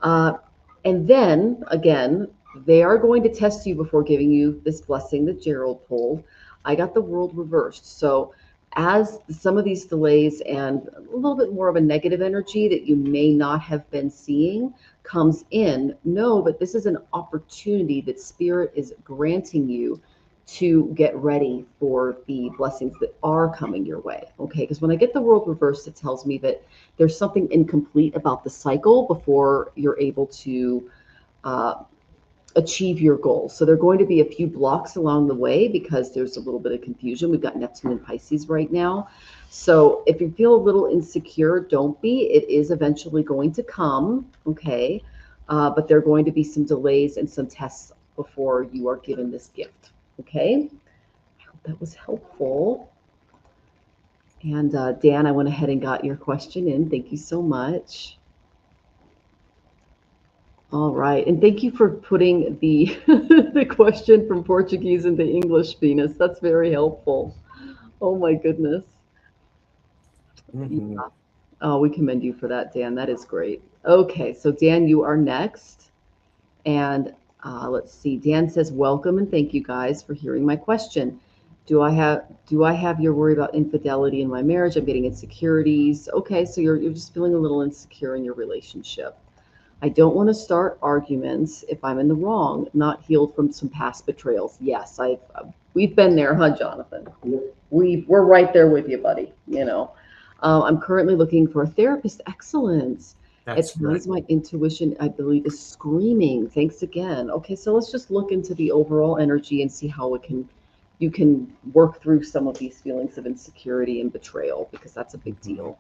And then again, they are going to test you before giving you this blessing that Gerald pulled. I got the World reversed. So as some of these delays and a little bit more of a negative energy that you may not have been seeing comes in, know that this is an opportunity that Spirit is granting you to get ready for the blessings that are coming your way. Okay, because when I get the World reversed, it tells me that there's something incomplete about the cycle before you're able to achieve your goals. So there are going to be a few blocks along the way because there's a little bit of confusion. We've got Neptune and Pisces right now. So if you feel a little insecure, don't be. It is eventually going to come, okay? But there are going to be some delays and some tests before you are given this gift, okay? I hope that was helpful. And Dan, I went ahead and got your question in. Thank you so much. All right, and thank you for putting the the question from Portuguese into English, Venus. That's very helpful. Oh my goodness. Mm-hmm. Yeah. Oh, we commend you for that, Dan. That is great. Okay, so Dan, you are next. And let's see. Dan says, welcome and thank you guys for hearing my question. Do I have your worry about infidelity in my marriage? I'm getting insecurities. Okay, so you're just feeling a little insecure in your relationship. I don't want to start arguments if I'm in the wrong, not healed from some past betrayals. Yes, we've been there, huh, Jonathan? We're right there with you, buddy. I'm currently looking for a therapist. Excellent. At times, my intuition, I believe, is screaming. Thanks again. Okay, so let's just look into the overall energy and see how you can work through some of these feelings of insecurity and betrayal, because that's a big deal.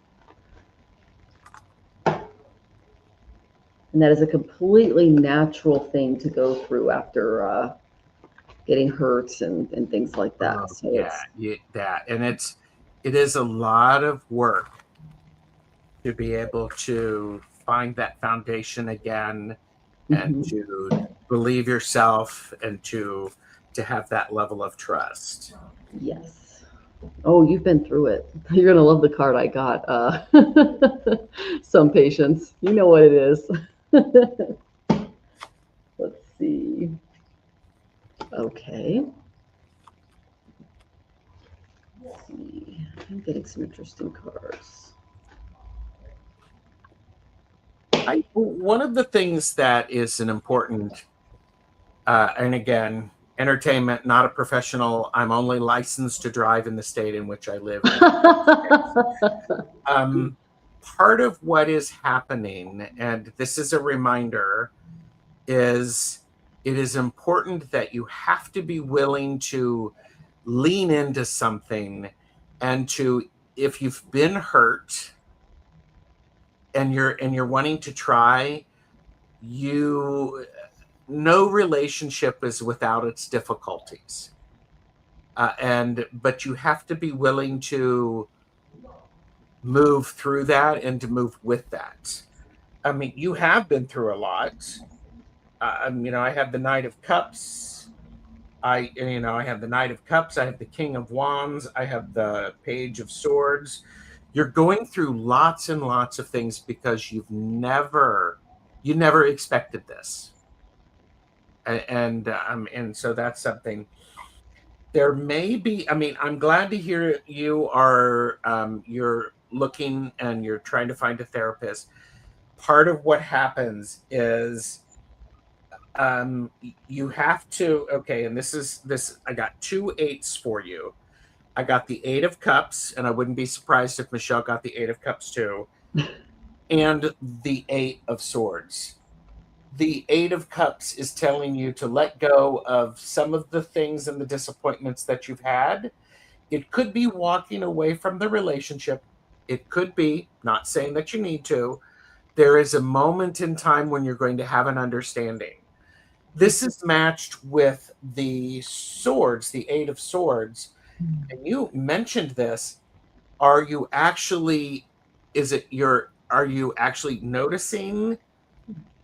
And that is a completely natural thing to go through after getting hurt and things like that. So and it is a lot of work to be able to find that foundation again, and to believe yourself, and to have that level of trust. Yes. Oh, you've been through it. You're gonna love the card I got. Some patience. You know what it is. Let's see. Okay. Let's see. I'm getting some interesting cards. One of the things that is an important, and again, entertainment, not a professional. I'm only licensed to drive in the state in which I live. Part of what is happening, and this is a reminder, is it is important that you have to be willing to lean into something, and to, if you've been hurt and you're wanting to try, no relationship is without its difficulties, but you have to be willing to move through that and to move with that. I mean, you have been through a lot. I have the Knight of Cups. I have the Knight of Cups. I have the King of Wands. I have the Page of Swords. You're going through lots and lots of things because you never expected this, and so that's something. There may be. I mean, I'm glad to hear you are. You're looking and you're trying to find a therapist. Part of what happens is you have to, okay, and this I got 2 8s for you. I got the 8 of Cups, and I wouldn't be surprised if Michelle got the 8 of Cups too, and the 8 of Swords. The 8 of Cups is telling you to let go of some of the things and the disappointments that you've had. It could be walking away from the relationship. It could be, not saying that you need to. There is a moment in time when you're going to have an understanding. This is matched with the Swords, the 8 of Swords. And you mentioned this. Are you actually noticing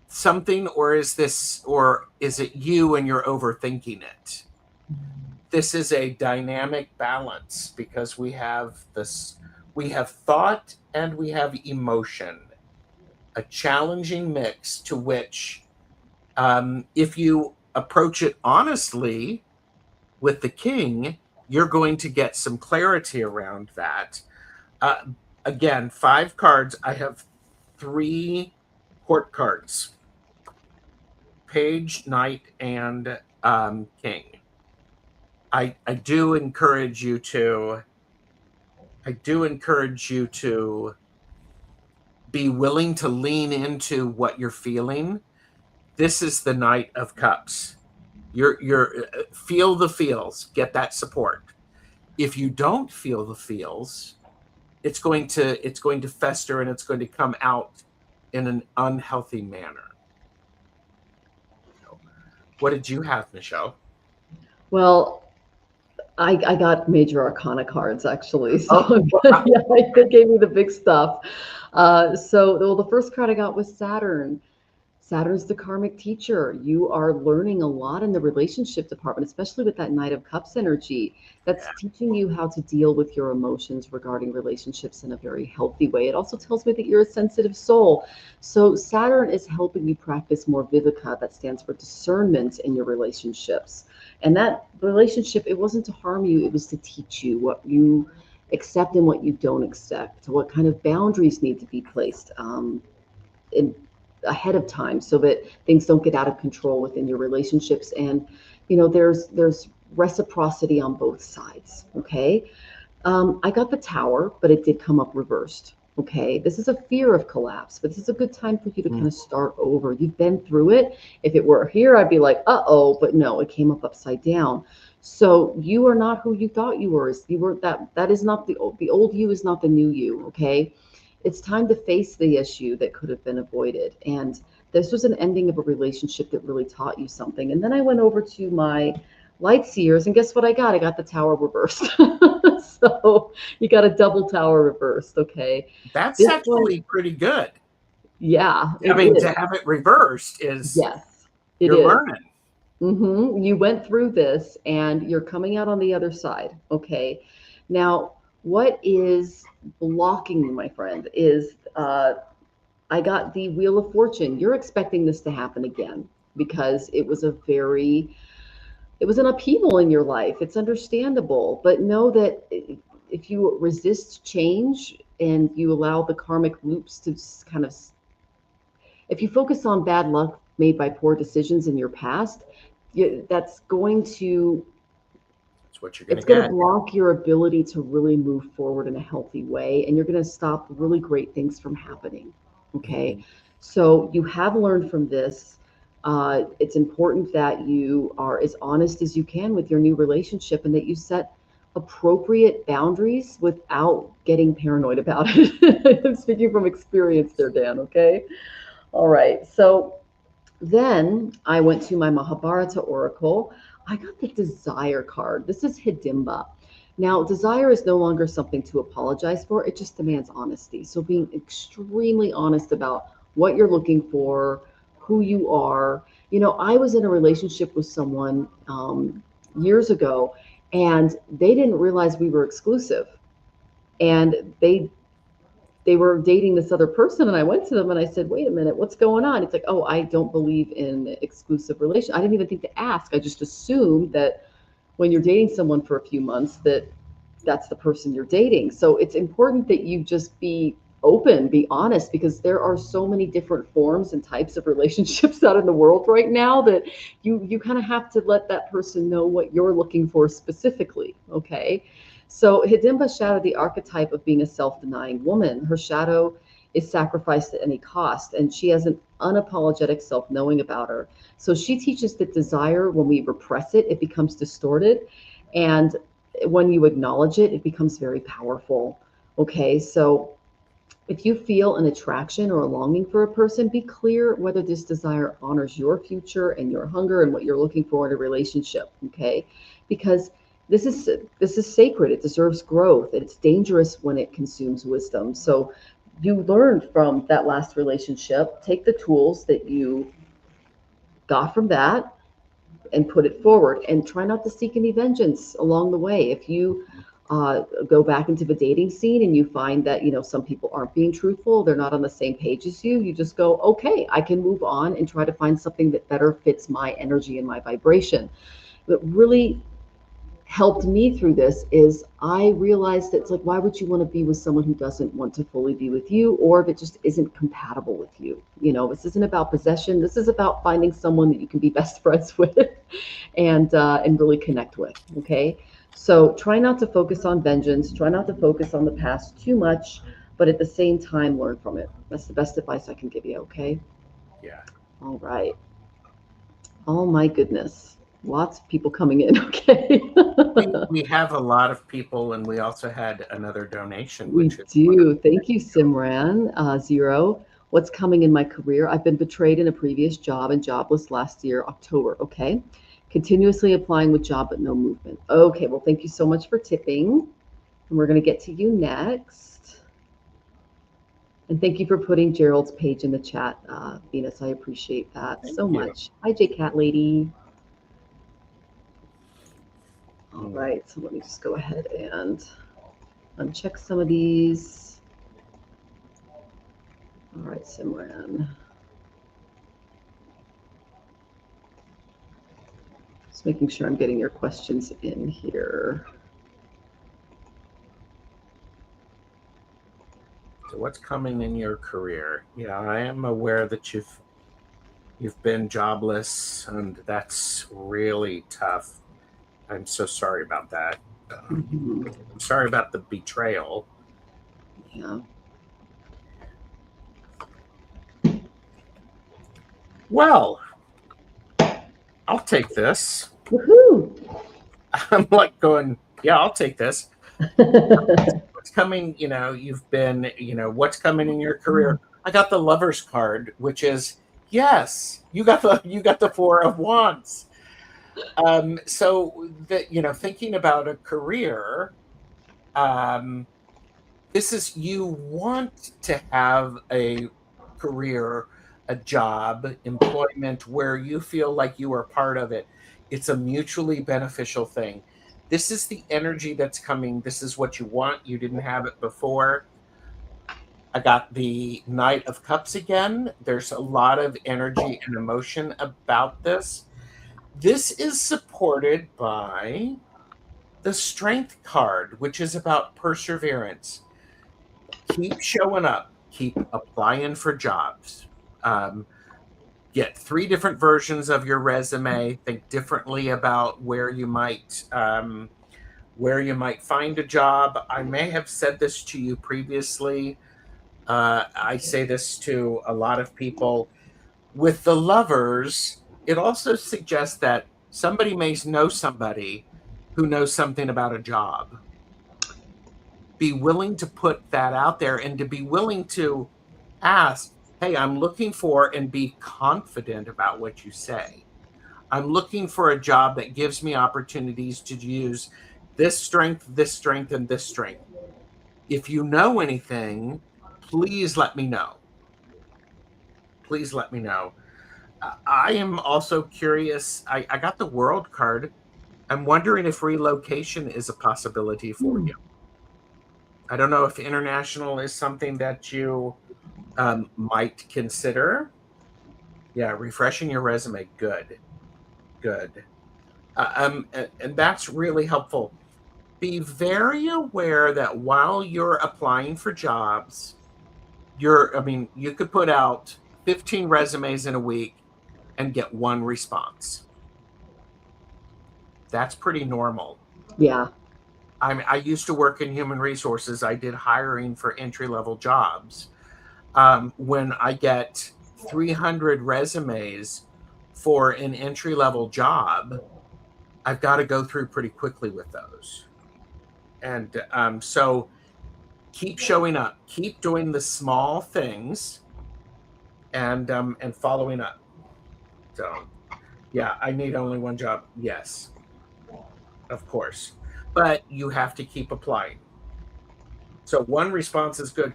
something, or is it you and you're overthinking it? This is a dynamic balance, because we have thought and we have emotion, a challenging mix to which, if you approach it honestly with the King, you're going to get some clarity around that. Again, 5 cards. I have 3 court cards: Page, Knight, and King. I do encourage you to be willing to lean into what you're feeling. This is the Knight of Cups. You're feel the feels, get that support. If you don't feel the feels, it's going to fester, and it's going to come out in an unhealthy manner. What did you have, Michelle? Well, I got major arcana cards, actually. So yeah, they gave me the big stuff. The first card I got was Saturn. Saturn's the karmic teacher. You are learning a lot in the relationship department, especially with that Knight of Cups energy. That's teaching you how to deal with your emotions regarding relationships in a very healthy way. It also tells me that you're a sensitive soul. So Saturn is helping you practice more viveka. That stands for discernment in your relationships. And that relationship, it wasn't to harm you. It was to teach you what you accept and what you don't accept, what kind of boundaries need to be placed ahead of time, so that things don't get out of control within your relationships. And there's reciprocity on both sides. Okay. I got the Tower, but it did come up reversed. Okay. This is a fear of collapse, but this is a good time for you to kind of start over. You've been through it. If it were here, I'd be like, uh-oh, but no, it came up upside down. So you are not who you thought you were. That is not the old you is not the new you. Okay. It's time to face the issue that could have been avoided. And this was an ending of a relationship that really taught you something. And then I went over to my light seers, and guess what I got? I got the Tower reversed. So you got a double Tower reversed. Okay. That's actually pretty good. Yeah, it Having is. to have it reversed is Yes, it you're is. learning. You went through this and you're coming out on the other side. Okay. Now, what is blocking you, my friend, is I got the Wheel of Fortune. You're expecting this to happen again because it was an upheaval in your life. It's understandable, but know that if you resist change and you allow the karmic loops to just kind of, if you focus on bad luck made by poor decisions in your past, that's going to, That's what you're going it's to going to get. block your ability to really move forward in a healthy way, and you're going to stop really great things from happening. Okay, Mhm. so you have learned from this. It's important that you are as honest as you can with your new relationship, and that you set appropriate boundaries without getting paranoid about it. I'm speaking from experience there, Dan. Okay. All right. So then I went to my Mahabharata oracle. I got the desire card. This is Hidimba. Now, desire is no longer something to apologize for. It just demands honesty. So being extremely honest about what you're looking for, who you are. I was in a relationship with someone years ago, and they didn't realize we were exclusive. And they were dating this other person, and I went to them and I said, wait a minute, what's going on? It's like, oh, I don't believe in exclusive relation. I didn't even think to ask. I just assumed that when you're dating someone for a few months, that that's the person you're dating. So it's important that you just be open, be honest, because there are so many different forms and types of relationships out in the world right now that you kind of have to let that person know what you're looking for specifically. Okay. So Hidimba shadowed the archetype of being a self-denying woman. Her shadow is sacrificed at any cost, and she has an unapologetic self-knowing about her. So she teaches that desire, when we repress it, it becomes distorted, and when you acknowledge it, it becomes very powerful. Okay, so if you feel an attraction or a longing for a person, be clear whether this desire honors your future and your hunger and what you're looking for in a relationship. Okay, because this is sacred. It deserves growth. It's dangerous when it consumes wisdom. So you learned from that last relationship. Take the tools that you got from that and put it forward, and try not to seek any vengeance along the way. If you go back into the dating scene and you find that some people aren't being truthful, they're not on the same page as you just go, okay, I can move on and try to find something that better fits my energy and my vibration. But really helped me through this is I realized that it's like, why would you want to be with someone who doesn't want to fully be with you, or if it just isn't compatible with you? This isn't about possession. This is about finding someone that you can be best friends with and really connect with. Okay. So try not to focus on vengeance. Try not to focus on the past too much, but at the same time, learn from it. That's the best advice I can give you. Okay. Yeah. All right. Oh my goodness. Lots of people coming in. Okay. We have a lot of people, and we also had another donation, We which is do. wonderful. Thank you, Simran. Zero. What's coming in my career? I've been betrayed in a previous job and jobless last year, October. Okay. Continuously applying with job, but no movement. Okay. Well, thank you so much for tipping. And we're going to get to you next. And thank you for putting Gerald's page in the chat, Venus. I appreciate that Thank so you. much. Hi, J Cat Lady. All Mm. right. So let me just go ahead and uncheck some of these. All right, Simran. Just making sure I'm getting your questions in here. So what's coming in your career? Yeah, I am aware that you've been jobless, and that's really tough. I'm so sorry about that. Mhm. I'm sorry about the betrayal. Yeah. Well, I'll take this. Woohoo! I'm like going, yeah, I'll take this. What's coming, you've been, what's coming in your career? I got the Lover's card, which is yes, you got the Four of Wands. So that, thinking about a career, this is, you want to have a career, a job, employment where you feel like you are part of it. It's a mutually beneficial thing. This is the energy that's coming. This is what you want. You didn't have it before. I got the Knight of Cups again. There's a lot of energy and emotion about this. This is supported by the Strength card, which is about perseverance. Keep showing up, keep applying for jobs. Get 3 different versions of your resume. Think differently about where you might find a job. I may have said this to you previously. I say this to a lot of people. With the Lovers, it also suggests that somebody may know somebody who knows something about a job. Be willing to put that out there and to be willing to ask, hey, I'm looking for, and be confident about what you say. I'm looking for a job that gives me opportunities to use this strength, and this strength. If you know anything, please let me know. Please let me know. I am also curious. I got the World card. I'm wondering if relocation is a possibility for you. I don't know if international is something that you might consider. Yeah, refreshing your resume. Good. And that's really helpful. Be very aware that while you're applying for jobs, you could put out 15 resumes in a week and get 1 response. That's pretty normal. Yeah. I used to work in human resources. I did hiring for entry-level jobs. When I get 300 resumes for an entry-level job, I've got to go through pretty quickly with those. And so keep showing up, keep doing the small things, and following up. So, yeah, I need only 1 job. Yes, of course. But you have to keep applying. So 1 response is good.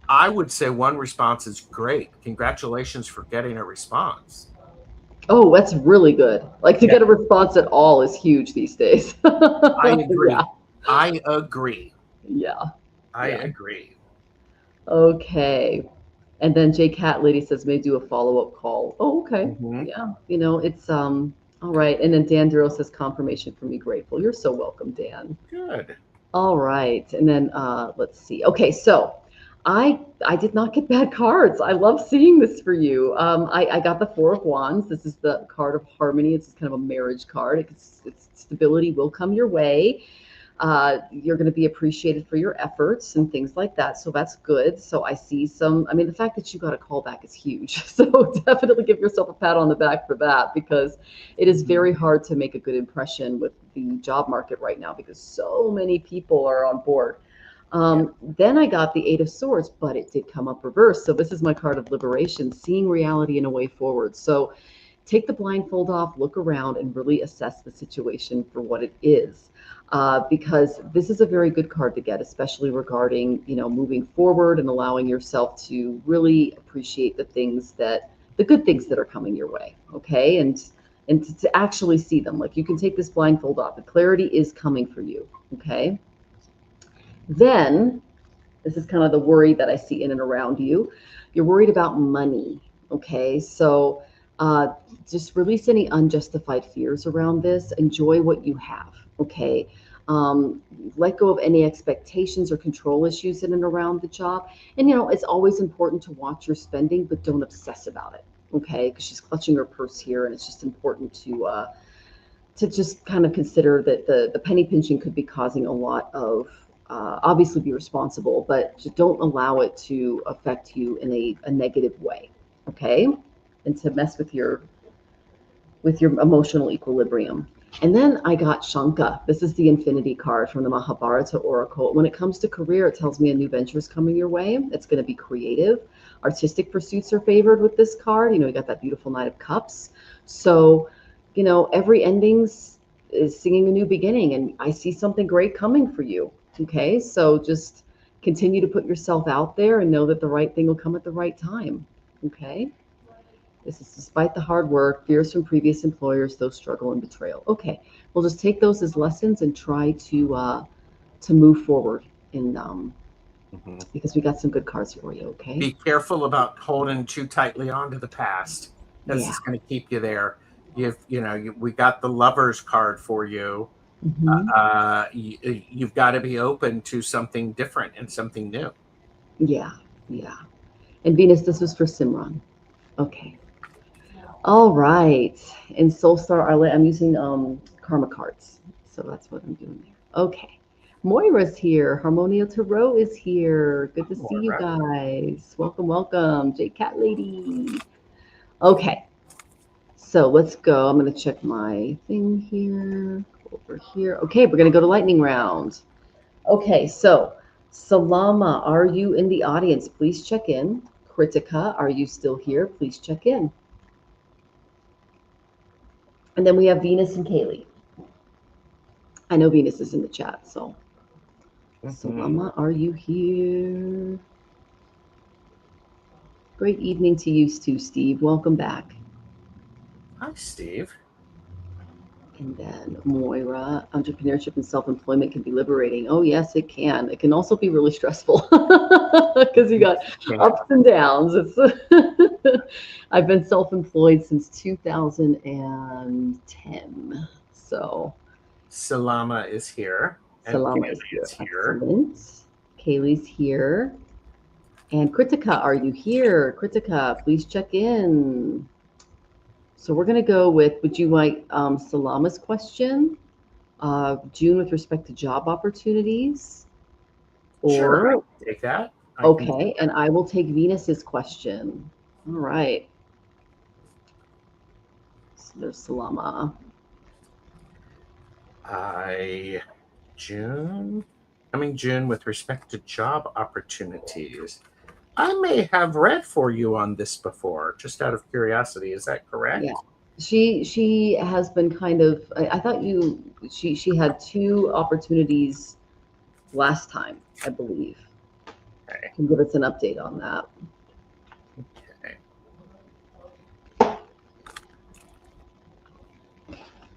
I would say 1 response is great. Congratulations for getting a response. Oh, that's really good. Like to get a response at all is huge these days. I agree. Yeah. I agree. Yeah. I agree. Okay. And then J Cat Lady says may do a follow-up call. Oh, okay. Mhm. Yeah. It's all right. And then Dan Duro says confirmation for me, grateful. You're so welcome, Dan. Good. All right. And then let's see. Okay, so I did not get bad cards. I love seeing this for you. I got the 4 of Wands. This is the card of harmony. It's kind of a marriage card. It's stability will come your way. You're going to be appreciated for your efforts and things like that. So that's good. So I see the fact that you got a call back is huge. So definitely give yourself a pat on the back for that, because it is very hard to make a good impression with the job market right now because so many people are on board. Then I got the 8 of Swords, but it did come up reversed. So this is my card of liberation, seeing reality in a way forward. So take the blindfold off, look around, and really assess the situation for what it is. Because this is a very good card to get, especially regarding, moving forward and allowing yourself to really appreciate the good things that are coming your way. Okay. And to actually see them, like you can take this blindfold off. The clarity is coming for you. Okay. Then this is kind of the worry that I see in and around you. You're worried about money. Okay. So, just release any unjustified fears around this. Enjoy what you have. Okay. Let go of any expectations or control issues in and around the job. And, it's always important to watch your spending, but don't obsess about it. Okay. Because she's clutching her purse here, and it's just important to just kind of consider that the penny pinching could be causing a lot of, obviously be responsible, but just don't allow it to affect you in a negative way. Okay. And to mess with your emotional equilibrium. And then I got Shanka. This is the Infinity card from the Mahabharata Oracle. When it comes to career, it tells me a new venture is coming your way. It's going to be creative. Artistic pursuits are favored with this card. You got that beautiful Knight of Cups. So, every ending is singing a new beginning, and I see something great coming for you. Okay, so just Continue to put yourself out there and know that the right thing will come at the right time. Okay. This is despite the hard work, fears from previous employers, those struggle and betrayal. Okay. We'll just take those as lessons and try to move forward because we got some good cards for you. Okay. Be careful about holding too tightly onto the past, because it's going to keep you there. We got the Lover's card for you. You've got to be open to something different and something new. Yeah. And Venus, this was for Simran. Okay. All right. And Soul Star, I'm using Karma cards. So that's what I'm doing there. Okay. Moira's here. Harmonia Tarot is here. Good to see you guys. Welcome. J Cat Lady. Okay. So let's go. I'm going to check my thing here. Over here. Okay, we're going to go to lightning round. Okay, so Salama, are you in the audience? Please check in. Kritika, are you still here? Please check in. And then we have Venus and Kaylee. I know Venus is in the chat, so. Salama, are you here? Great evening to you too, Steve. Welcome back. Hi, Steve. And then Moira, entrepreneurship and self-employment can be liberating. Oh, yes, it can. It can also be really stressful because you got ups and downs. I've been self-employed since 2010. So Salama is here. Salama is here. Excellent. Kaylee's here. And Kritika, are you here? Kritika, please check in. So we're going to go with, would you like Salama's question? June with respect to job opportunities? Sure, I can take that. Okay, and I will take Venus's question. All right. So there's Salama. June with respect to job opportunities. I may have read for you on this before, just out of curiosity. Is that correct? Yeah. She has been kind of, I thought she had 2 opportunities last time, I believe. Okay. Can give us an update on that. Okay.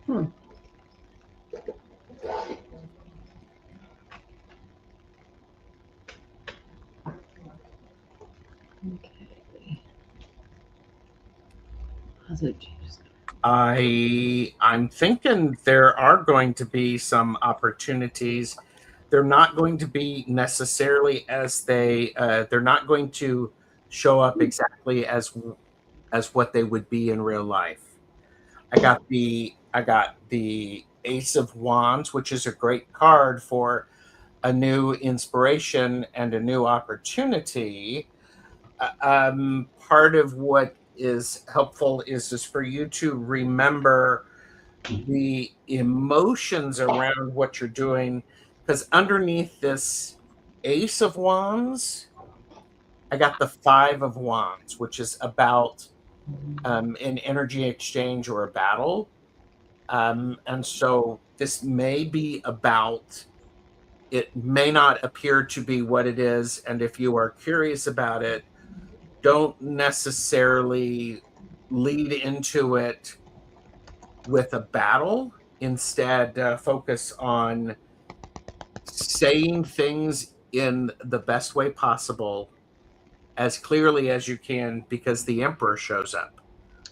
Okay. How's it changed? I'm thinking there are going to be some opportunities. They're not going to be necessarily as they're not going to show up exactly as what they would be in real life. I got the Ace of Wands, which is a great card for a new inspiration and a new opportunity. Part of what is helpful is for you to remember the emotions around what you're doing, because underneath this Ace of Wands, I got the 5 of Wands, which is about an energy exchange or a battle. And so this may be about, it may not appear to be what it is. And if you are curious about it, don't necessarily lead into it with a battle. Instead, focus on saying things in the best way possible, as clearly as you can, because the Emperor shows up.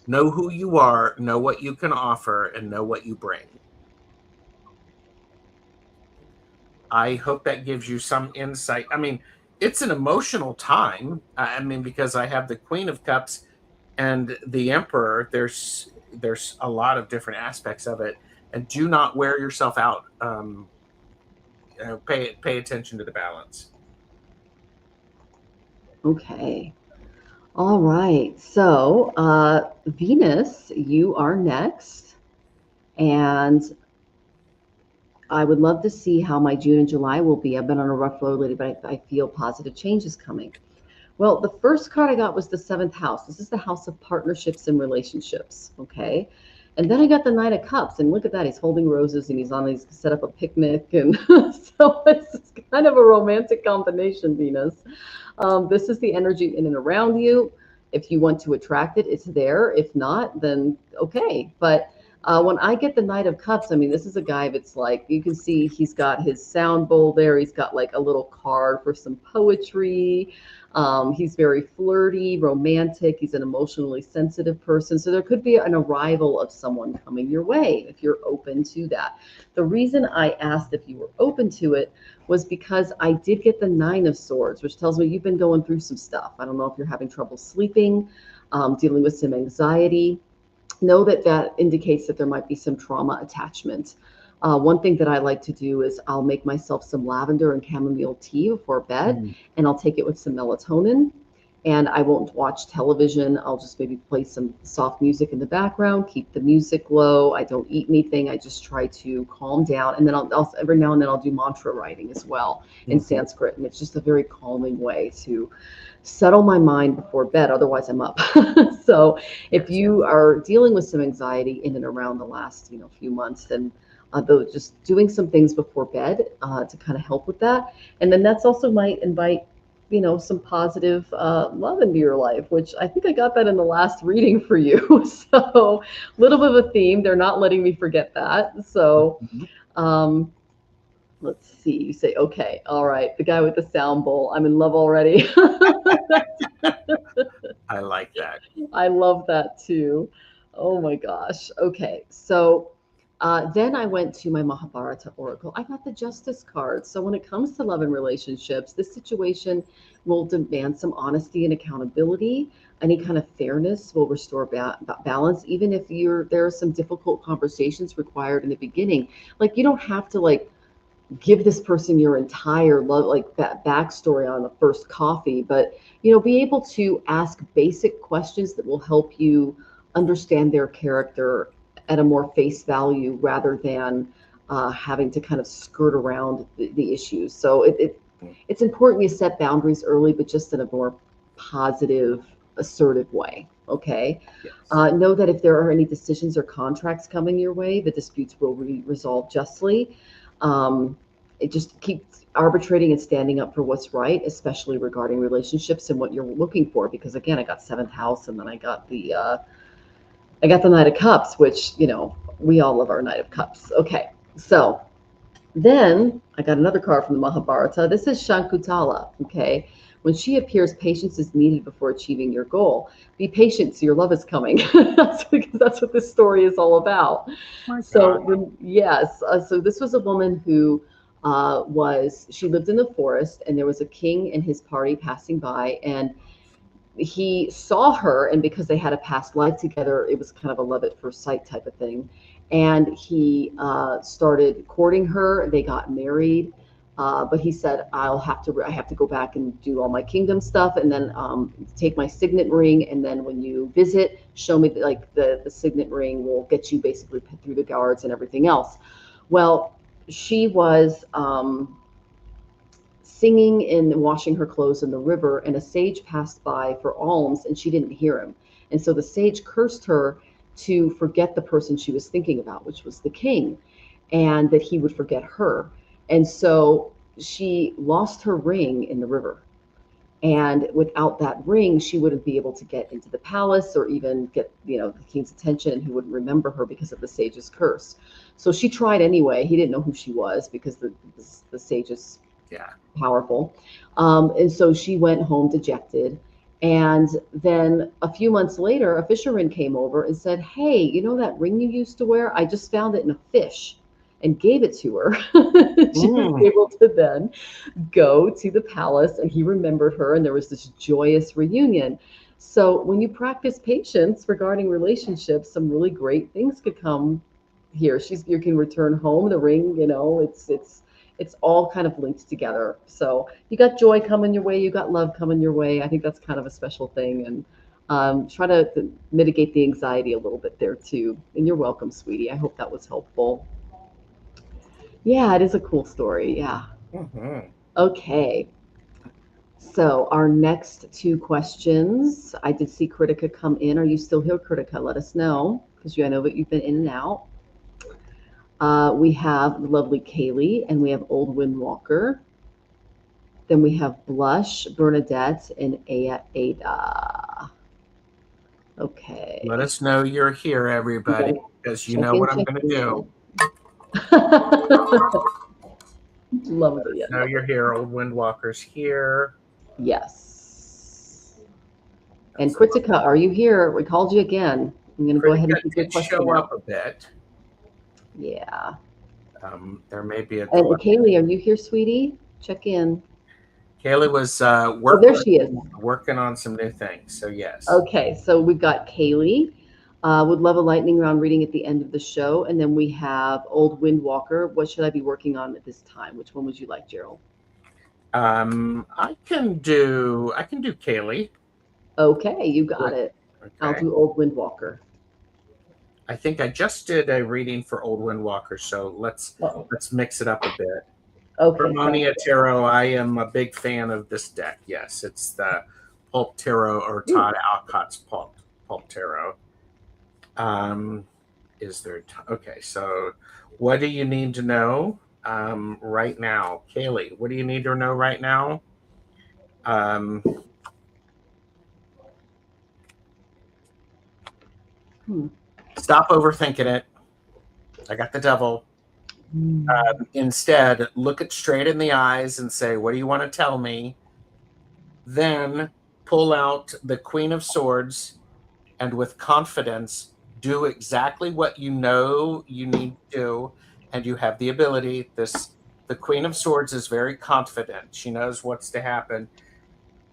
Know who you are, know what you can offer, and know what you bring. I hope that gives you some insight. I mean, it's an emotional time. Because I have the Queen of Cups and the Emperor. There's a lot of different aspects of it, and do not wear yourself out. Pay attention to the balance. Okay. All right. So, Venus, you are next. And I would love to see how my June and July will be. I've been on a rough road lately, but I feel positive change is coming. Well, the first card I got was the 7th house. This is the house of partnerships and relationships. Okay. And then I got the Knight of Cups, and look at that. He's holding roses and he's set up a picnic. And so it's kind of a romantic combination, Venus. This is the energy in and around you. If you want to attract it, it's there. If not, then okay. But when I get the Knight of Cups, I mean, this is a guy that's like, you can see he's got his sound bowl there. He's got like a little card for some poetry. He's very flirty, romantic. He's an emotionally sensitive person. So there could be an arrival of someone coming your way if you're open to that. The reason I asked if you were open to it was because I did get the Nine of Swords, which tells me you've been going through some stuff. I don't know if you're having trouble sleeping, dealing with some anxiety. Know that that indicates that there might be some trauma attachment. One thing that I like to do is I'll make myself some lavender and chamomile tea before bed, and I'll take it with some melatonin. And I won't watch television. I'll just maybe play some soft music in the background, keep the music low. I don't eat anything. I just try to calm down. And then I'll every now and then I'll do mantra writing as well in Sanskrit. And it's just a very calming way to settle my mind before bed. Otherwise, I'm up. So if you are dealing with some anxiety in and around the last few months, then though just doing some things before bed to kind of help with that. And then that's also might invite some positive love into your life, which I think I got that in the last reading for you. So a little bit of a theme. They're not letting me forget that. So let's see. You say, okay, all right. The guy with the sound bowl. I'm in love already. I like that. I love that too. Oh my gosh. Okay. So then I went to my Mahabharata oracle. I got the Justice card. So when it comes to love and relationships, this situation will demand some honesty and accountability. Any kind of fairness will restore balance, even if there are some difficult conversations required in the beginning. Like you don't have to give this person your entire love, that backstory on the first coffee, but be able to ask basic questions that will help you understand their character at a more face value rather than having to kind of skirt around the issues. So it's important you set boundaries early, but just in a more positive, assertive way. Okay. Yes. Know that if there are any decisions or contracts coming your way, the disputes will be resolved justly. It just keeps arbitrating and standing up for what's right, especially regarding relationships and what you're looking for. Because again, I got 7th house, and then I got the Knight of Cups, which, we all love our Knight of Cups. Okay, so then I got another card from the Mahabharata. This is Shankutala, okay? When she appears, patience is needed before achieving your goal. Be patient, so your love is coming. Because that's what this story is all about. So, yes, so this was a woman who she lived in the forest, and there was a king and his party passing by, and he saw her, and because they had a past life together, it was kind of a love at first sight type of thing. And he started courting her. They got married, but he said, I have to go back and do all my kingdom stuff, and then take my signet ring. And then when you visit, show me the signet ring will get you basically through the guards and everything else. Well, she was singing and washing her clothes in the river, and a sage passed by for alms, and she didn't hear him. And so the sage cursed her to forget the person she was thinking about, which was the king, and that he would forget her. And so she lost her ring in the river. And without that ring, she wouldn't be able to get into the palace or even get, the king's attention, and he wouldn't remember her because of the sage's curse. So she tried anyway. He didn't know who she was because the sage is powerful. And so she went home dejected. And then a few months later, a fisherman came over and said, hey, you know that ring you used to wear? I just found it in a fish, and gave it to her. She was able to then go to the palace, and he remembered her, and there was this joyous reunion. So when you practice patience regarding relationships, some really great things could come here. You can return home the ring, it's all kind of linked together. So you got joy coming your way, you got love coming your way. I think that's kind of a special thing, and try to mitigate the anxiety a little bit there too. And you're welcome, sweetie. I hope that was helpful. Yeah, it is a cool story. Yeah. Okay. So our next 2 questions. I did see Kritika come in. Are you still here, Kritika? Let us know. because I know that you've been in and out. We have the lovely Kaylee, and we have Old Windwalker. Then we have Blush, Bernadette, and Ada. Okay. Let us know you're here, everybody, because you Check know in, what I'm check going to do. Lovely. Let us know you're here. Old Windwalker's here. Yes. And Kritika, are you here? We called you again. I'm going to go ahead and Kritika keep your did question show out. up a bit. Yeah. There may be a And delay. Kaylee, are you here, sweetie? Check in. Kaylee was Oh, there she is. working on some new things. So, yes. Okay, so we've got Kaylee. Would love a lightning round reading at the end of the show. And then we have Old Windwalker. What should I be working on at this time? Which one would you like, Gerald? I can do Kaylee. Okay, you got Good. it. Okay. I'll do Old Windwalker. I think I just did a reading for Old Windwalker, so let's mix it up a bit. Okay. Harmonia Tarot, I am a big fan of this deck. Yes, it's the Pulp Tarot, or Todd Alcott's Pulp Tarot. Is there? Okay, so what do you need to know right now, Kaylee? What do you need to know right now? Stop overthinking it. I got the devil. Instead, look it straight in the eyes and say, what do you want to tell me? Then pull out the Queen of Swords and with confidence, do exactly what you know you need to do, and you have the ability. The Queen of Swords is very confident. She knows what's to happen,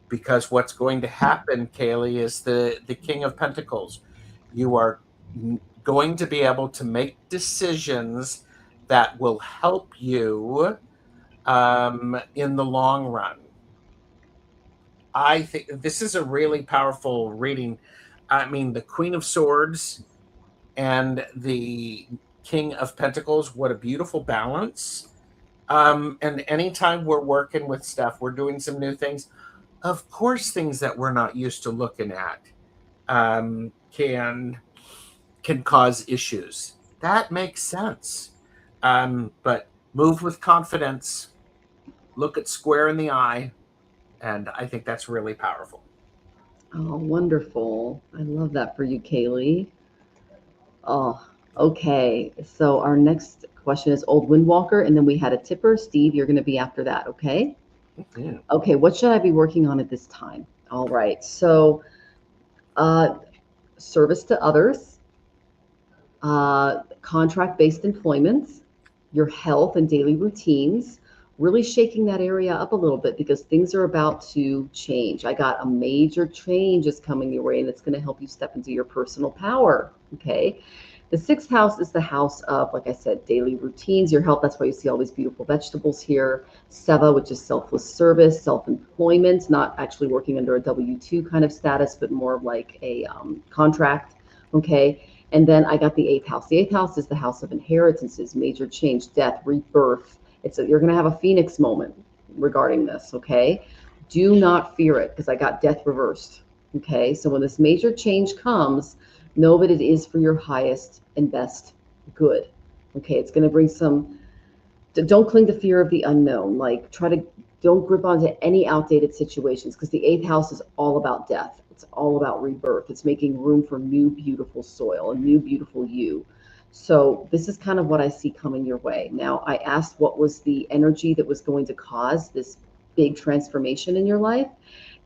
because what's going to happen, Kaylee, is the King of Pentacles. You are going to be able to make decisions that will help you in the long run. I think this is a really powerful reading. I mean, the Queen of Swords and the King of Pentacles, what a beautiful balance. And anytime we're working with stuff, we're doing some new things. Of course, things that we're not used to looking at can cause issues. That makes sense. But move with confidence, look it square in the eye, and I think that's really powerful. Oh, wonderful. I love that for you, Kaylee. Oh, okay. So our next question is Old Windwalker, and then we had a tipper. Steve, you're going to be after that, okay? Yeah. Okay, what should I be working on at this time? All right. So service to others, contract-based employment, your health and daily routines, really shaking that area up a little bit because things are about to change. I got a major change is coming your way, and it's going to help you step into your personal power. Okay. The sixth house is the house of, like I said, daily routines, your health. That's why you see all these beautiful vegetables here. Seva, which is selfless service, self-employment, not actually working under a W-2 kind of status, but more of like a contract. Okay. And then I got the eighth house. The eighth house is the house of inheritances, major change, death, rebirth. You're going to have a phoenix moment regarding this, okay? Do not fear it, because I got death reversed, okay? So when this major change comes, know that it is for your highest and best good, okay? It's going to bring don't cling to fear of the unknown. Like, don't grip onto any outdated situations, because the eighth house is all about death. It's all about rebirth. It's making room for new, beautiful soil, a new, beautiful you. So this is kind of what I see coming your way. Now, I asked what was the energy that was going to cause this big transformation in your life.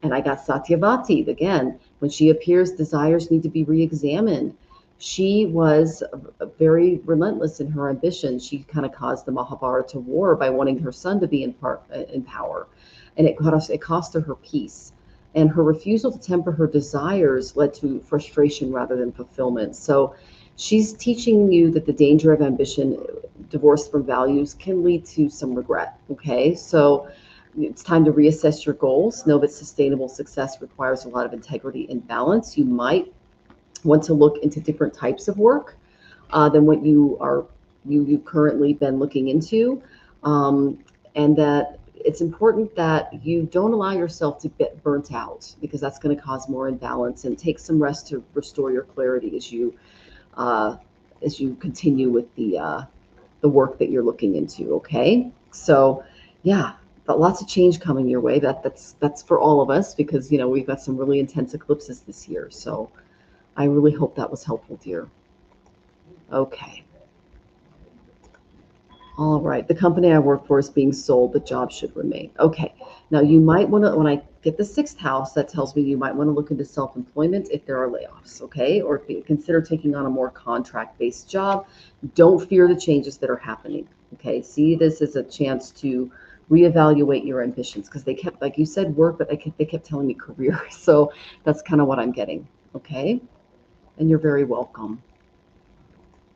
And I got Satyavati. Again, when she appears, desires need to be re-examined. She was very relentless in her ambition. She kind of caused the Mahabharata war by wanting her son to be in power. And it cost her her peace. And her refusal to temper her desires led to frustration rather than fulfillment. So she's teaching you that the danger of ambition, divorced from values, can lead to some regret. Okay, so it's time to reassess your goals. Know that sustainable success requires a lot of integrity and balance. You might want to look into different types of work than what you've currently been looking into, and that it's important that you don't allow yourself to get burnt out, because that's going to cause more imbalance, and take some rest to restore your clarity as you as you continue with the work that you're looking into. Okay, so yeah, but lots of change coming your way. That's for all of us, because we've got some really intense eclipses this year. So I really hope that was helpful, dear. Okay. All right. The company I work for is being sold. The job should remain. Okay. Now you might want to, when I get the sixth house, that tells me you might want to look into self-employment if there are layoffs. Okay. Or consider taking on a more contract-based job. Don't fear the changes that are happening. Okay. See this as a chance to reevaluate your ambitions, because they kept, like you said, work, but they kept telling me career. So that's kind of what I'm getting. Okay. And you're very welcome.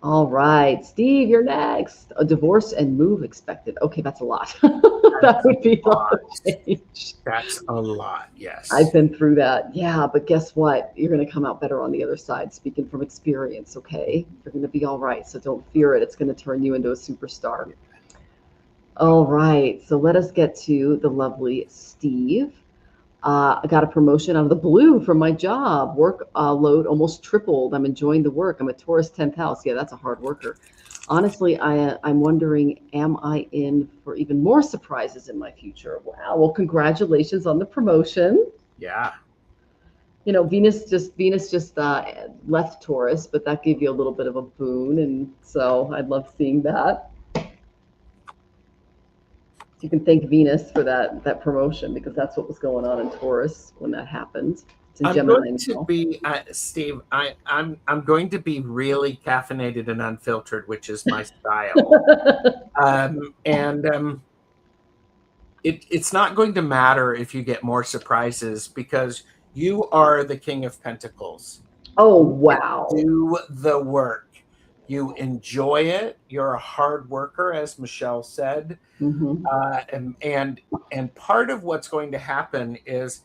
All right, Steve, you're next. A divorce and move expected. Okay, that's a lot. That would be a lot of change. That's a lot, yes. I've been through that. Yeah, but guess what? You're going to come out better on the other side, speaking from experience, okay? You're going to be all right, so don't fear it. It's going to turn you into a superstar. All right, so let us get to the lovely Steve. I got a promotion out of the blue from my job. Work load almost tripled. I'm enjoying the work. I'm a Taurus 10th house. Yeah, that's a hard worker. Honestly, I'm wondering, am I in for even more surprises in my future? Wow. Well, congratulations on the promotion. Yeah. Venus just left Taurus, but that gave you a little bit of a boon, and so I'd love seeing that. You can thank Venus for that promotion, because that's what was going on in Taurus when that happened. I'm going to be, Steve. I'm going to be really caffeinated and unfiltered, which is my style. It's not going to matter if you get more surprises, because you are the King of Pentacles. Oh wow! You do the work. You enjoy it. You're a hard worker, as Michelle said. Mm-hmm. And part of what's going to happen is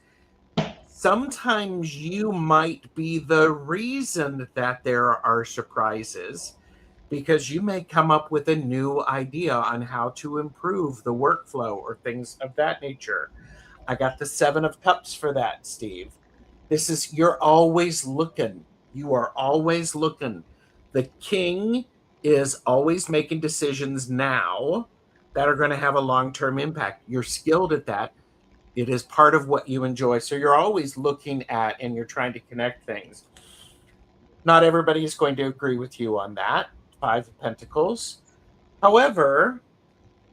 sometimes you might be the reason that there are surprises, because you may come up with a new idea on how to improve the workflow or things of that nature. I got the 7 of Cups for that, Steve. You're always looking. You are always looking. The king is always making decisions now that are going to have a long-term impact. You're skilled at that. It is part of what you enjoy. So you're always looking at, and you're trying to connect things. Not everybody is going to agree with you on that. 5 of Pentacles. However,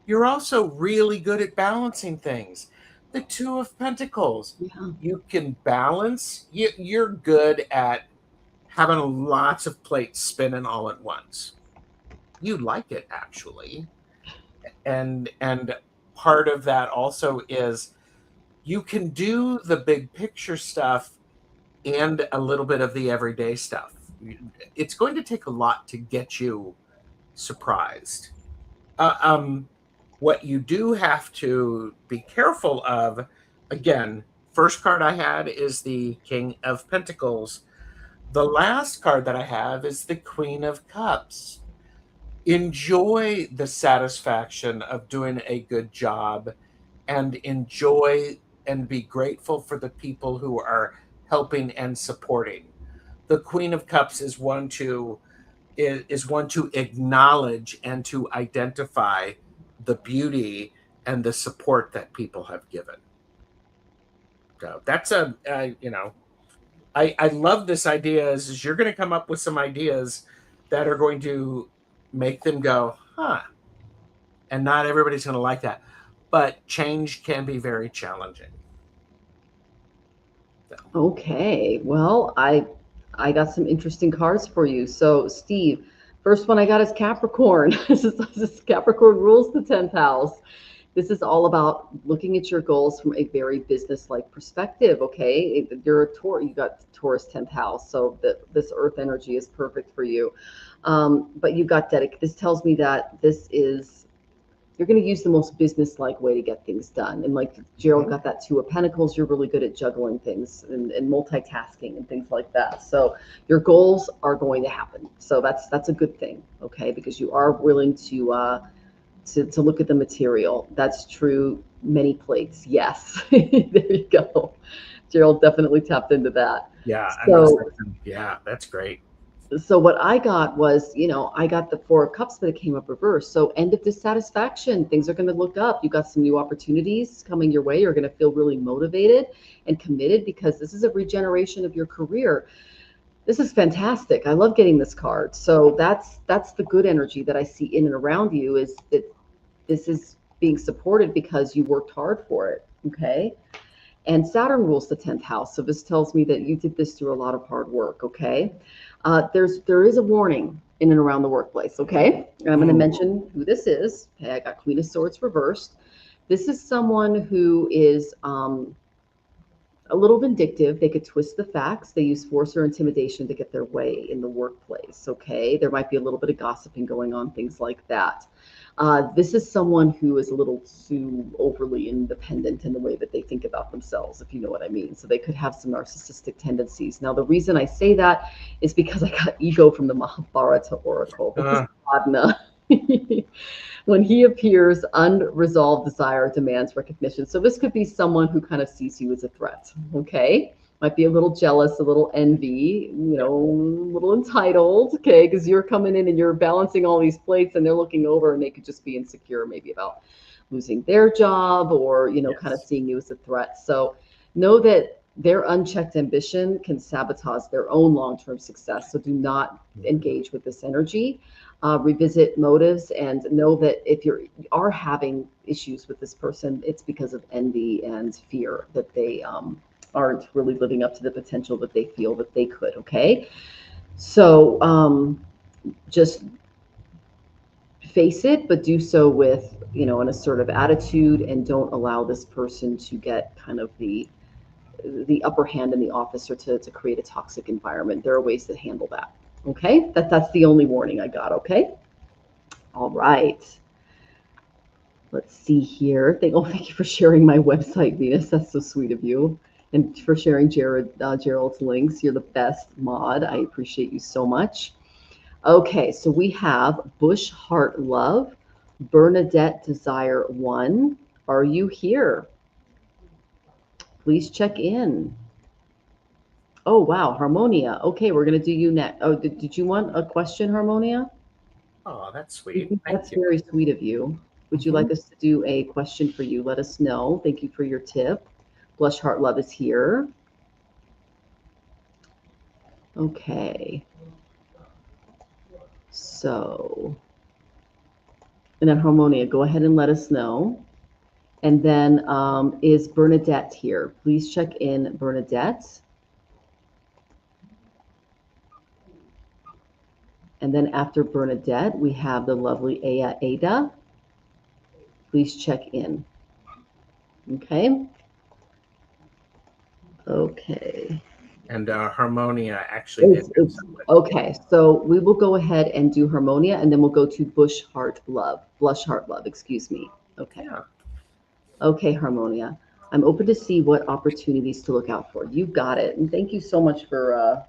you're also really good at balancing things. The 2 of Pentacles. Yeah. You can balance. You're good at having lots of plates spinning all at once. You like it, actually. And part of that also is you can do the big picture stuff and a little bit of the everyday stuff. It's going to take a lot to get you surprised. What you do have to be careful of, again, first card I had is the King of Pentacles. The last card that I have is the Queen of Cups. Enjoy the satisfaction of doing a good job, and enjoy and be grateful for the people who are helping and supporting. The Queen of Cups is one to acknowledge and to identify the beauty and the support that people have given. So that's I love this idea is you're going to come up with some ideas that are going to make them go, huh. And not everybody's going to like that. But change can be very challenging. So. Okay. Well, I got some interesting cards for you. So, Steve, first one I got is Capricorn. This is Capricorn rules the 10th house. This is all about looking at your goals from a very business-like perspective, okay? You're a Taurus, you got Taurus 10th house, so this earth energy is perfect for you. But you got dedicated. This tells me that you're going to use the most business-like way to get things done. And like Gerald got that 2 of Pentacles, you're really good at juggling things and multitasking and things like that. So your goals are going to happen. So that's a good thing, okay? Because you are willing to look at the material. That's true. Many plates. Yes. There you go. Gerald definitely tapped into that. Yeah. So, yeah, that's great. So what I got was, I got the Four of Cups, but it came up reversed. So end of dissatisfaction. Things are going to look up. You got some new opportunities coming your way. You're going to feel really motivated and committed because this is a regeneration of your career. This is fantastic. I love getting this card. So that's the good energy that I see in and around you, is that this is being supported because you worked hard for it. Okay. And Saturn rules the 10th house. So this tells me that you did this through a lot of hard work. Okay. There is a warning in and around the workplace. Okay. And I'm going to mention who this is. Okay. I got Queen of Swords reversed. This is someone who is, a little vindictive. They could twist the facts. They use force or intimidation to get their way in the workplace. Okay. There might be a little bit of gossiping going on, things like that. This is someone who is a little too overly independent in the way that they think about themselves, if you know what I mean. So they could have some narcissistic tendencies. Now, the reason I say that is because I got ego from the Mahabharata oracle. Because Adna, when he appears, unresolved desire demands recognition. So this could be someone who kind of sees you as a threat. Okay. Might be a little jealous, a little envy, a little entitled, okay, because you're coming in and you're balancing all these plates and they're looking over and they could just be insecure maybe about losing their job or, kind of seeing you as a threat. So know that their unchecked ambition can sabotage their own long-term success. So do not engage with this energy. Revisit motives and know that if you are having issues with this person, it's because of envy and fear that they aren't really living up to the potential that they feel that they could. Okay. So just face it, but do so with, an assertive attitude, and don't allow this person to get kind of the upper hand in the office or to create a toxic environment. There are ways to handle that. Okay. That's the only warning I got. Okay. All right. Let's see here. Thank you for sharing my website, Venus. That's so sweet of you. And for sharing Gerald's links. You're the best mod. I appreciate you so much. Okay, so we have Bush Heart Love, Bernadette Desire 1. Are you here? Please check in. Oh, wow, Harmonia. Okay, we're going to do you next. Oh, did you want a question, Harmonia? Oh, that's sweet. That's very sweet of you. Would you like us to do a question for you? Let us know. Thank you for your tip. Blush Heart Love is here. Okay. So, and then Harmonia, go ahead and let us know. And then is Bernadette here? Please check in, Bernadette. And then after Bernadette, we have the lovely Ada. Please check in. Okay. Okay. And Harmonia actually did. Okay, so we will go ahead and do Harmonia, and then we'll go to Blush Heart Love, excuse me. Okay. Yeah. Okay, Harmonia. I'm open to see what opportunities to look out for. You got it. And thank you so much for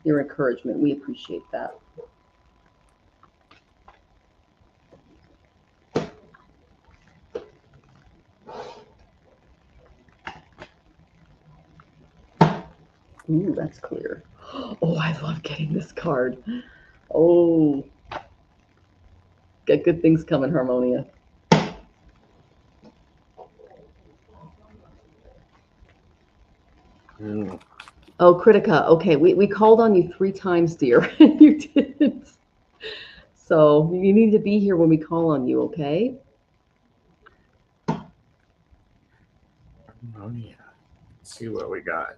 your encouragement. We appreciate that. Ooh, that's clear. Oh, I love getting this card. Oh, got good things coming, Harmonia. Oh, Kritika. Okay, we called on you 3 times, dear. You didn't. So you need to be here when we call on you, okay? Harmonia. Let's see what we got.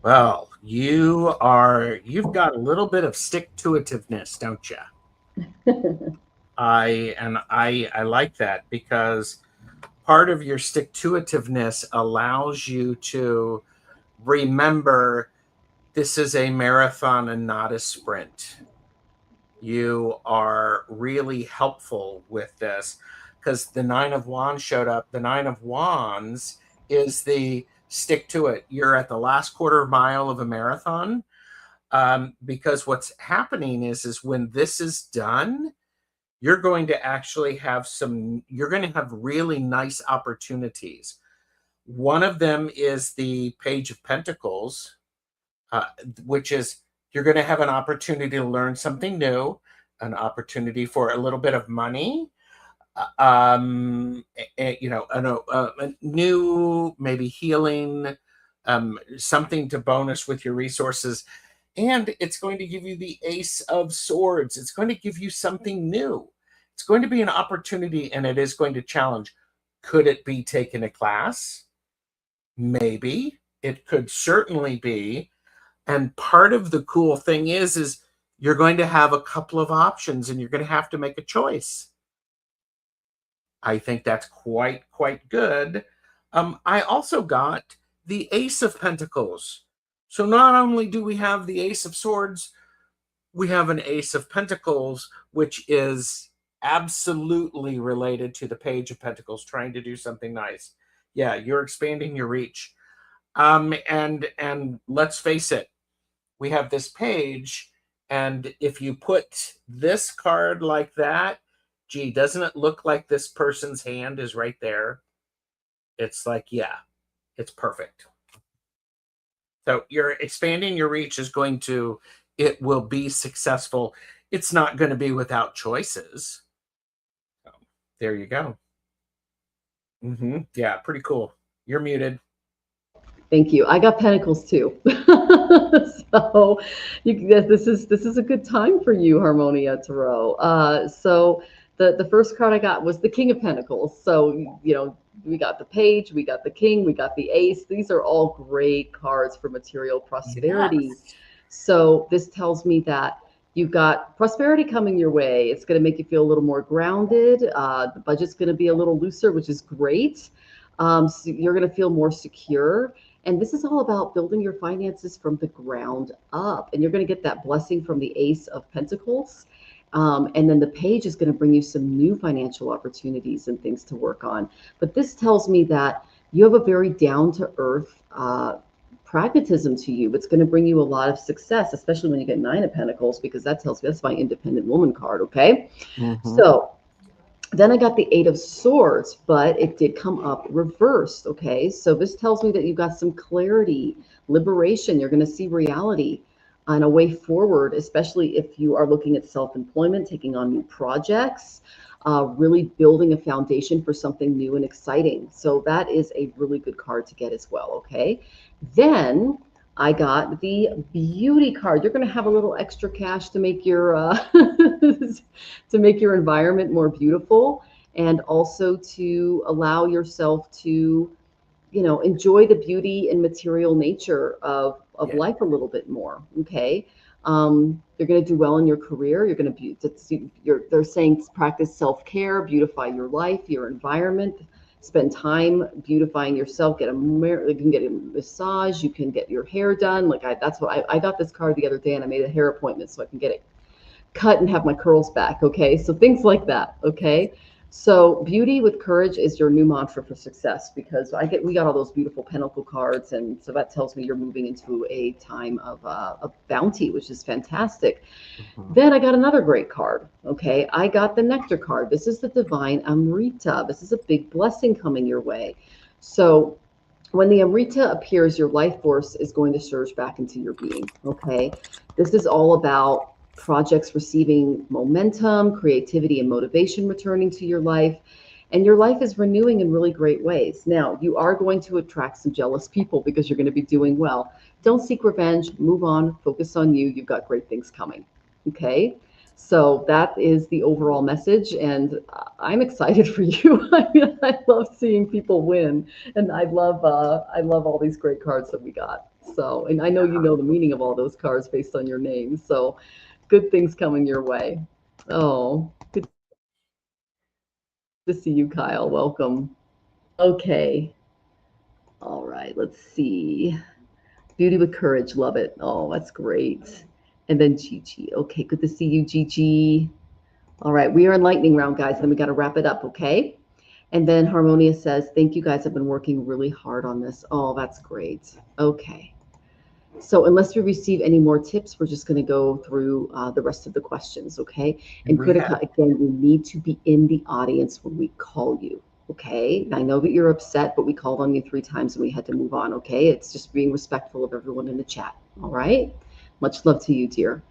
Well, you've got a little bit of stick-to-itiveness, don't you? I like that, because part of your stick-to-itiveness allows you to remember this is a marathon and not a sprint. You are really helpful with this, because the 9 of Wands showed up. The 9 of Wands is the stick to it. You're at the last quarter mile of a marathon, because what's happening is when this is done, you're going to actually have you're going to have really nice opportunities. One of them is the Page of Pentacles, which is you're going to have an opportunity to learn something new, an opportunity for a little bit of money, a new, maybe healing, something to bonus with your resources. And it's going to give you the Ace of Swords. It's going to give you something new. It's going to be an opportunity, and it is going to challenge. Could it be taking a class? Maybe. It could certainly be. And part of the cool thing is you're going to have a couple of options, and you're going to have to make a choice. I think that's quite good. I also got the Ace of Pentacles. So not only do we have the Ace of Swords, we have an Ace of Pentacles, which is absolutely related to the Page of Pentacles, trying to do something nice. Yeah, you're expanding your reach. And let's face it, we have this page, and if you put this card like that, gee, doesn't it look like this person's hand is right there? It's like, yeah, it's perfect. So you're expanding your reach it will be successful. It's not going to be without choices. So there you go. Yeah, pretty cool. You're muted. Thank you. I got Pentacles too. So this is a good time for you, Harmonia Tarot. So the first card I got was the King of Pentacles. So, we got the Page, we got the King, we got the Ace. These are all great cards for material prosperity. Yes. So this tells me that you've got prosperity coming your way. It's going to make you feel a little more grounded. The budget's going to be a little looser, which is great. So you're going to feel more secure. And this is all about building your finances from the ground up. And you're going to get that blessing from the Ace of Pentacles. And then the Page is going to bring you some new financial opportunities and things to work on. But this tells me that you have a very down-to-earth pragmatism to you. It's going to bring you a lot of success, especially when you get Nine of Pentacles, because that tells me that's my independent woman card, okay? Mm-hmm. So then I got the Eight of Swords, but it did come up reversed, okay? So this tells me that you've got some clarity, liberation. You're going to see reality and a way forward, especially if you are looking at self-employment, taking on new projects, really building a foundation for something new and exciting. So that is a really good card to get as well, okay? Then I got the Beauty card. You're going to have a little extra cash to make your to make your environment more beautiful, and also to allow yourself to, enjoy the beauty and material nature of life a little bit more. Okay, you're going to do well in your career. You're going to they're saying practice self-care, beautify your life, your environment. Spend time beautifying yourself. You can get a massage. You can get your hair done. That's what I got this card the other day, and I made a hair appointment so I can get it cut and have my curls back. Okay, so things like that. Okay, so beauty with courage is your new mantra for success, because we got all those beautiful Pentacle cards, and so that tells me you're moving into a time of bounty, which is fantastic. Mm-hmm. Then I got another great card. Okay, I got the Nectar card. This is the Divine Amrita. This is a big blessing coming your way. So when the Amrita appears, your life force is going to surge back into your being. Okay, this is all about projects receiving momentum, creativity, and motivation returning to your life. And your life is renewing in really great ways. Now, you are going to attract some jealous people because you're going to be doing well. Don't seek revenge. Move on. Focus on you. You've got great things coming. Okay? So that is the overall message. And I'm excited for you. I love seeing people win. And I love all these great cards that we got. So, and I know you know the meaning of all those cards based on your name. So good things coming your way. Oh, good to see you, Kyle. Welcome. Okay. All right. Let's see. Beauty with courage. Love it. Oh, that's great. And then Gigi. Okay. Good to see you, Gigi. All right. We are in lightning round, guys. Then we got to wrap it up. Okay. And then Harmonia says, thank you guys. I've been working really hard on this. Oh, that's great. Okay. So unless we receive any more tips, we're just going to go through the rest of the questions, okay? And Kritika, again, you need to be in the audience when we call you, Okay, I know that you're upset, but we called on you 3 times and we had to move on. Okay, it's just being respectful of everyone in the chat. All right, much love to you, dear.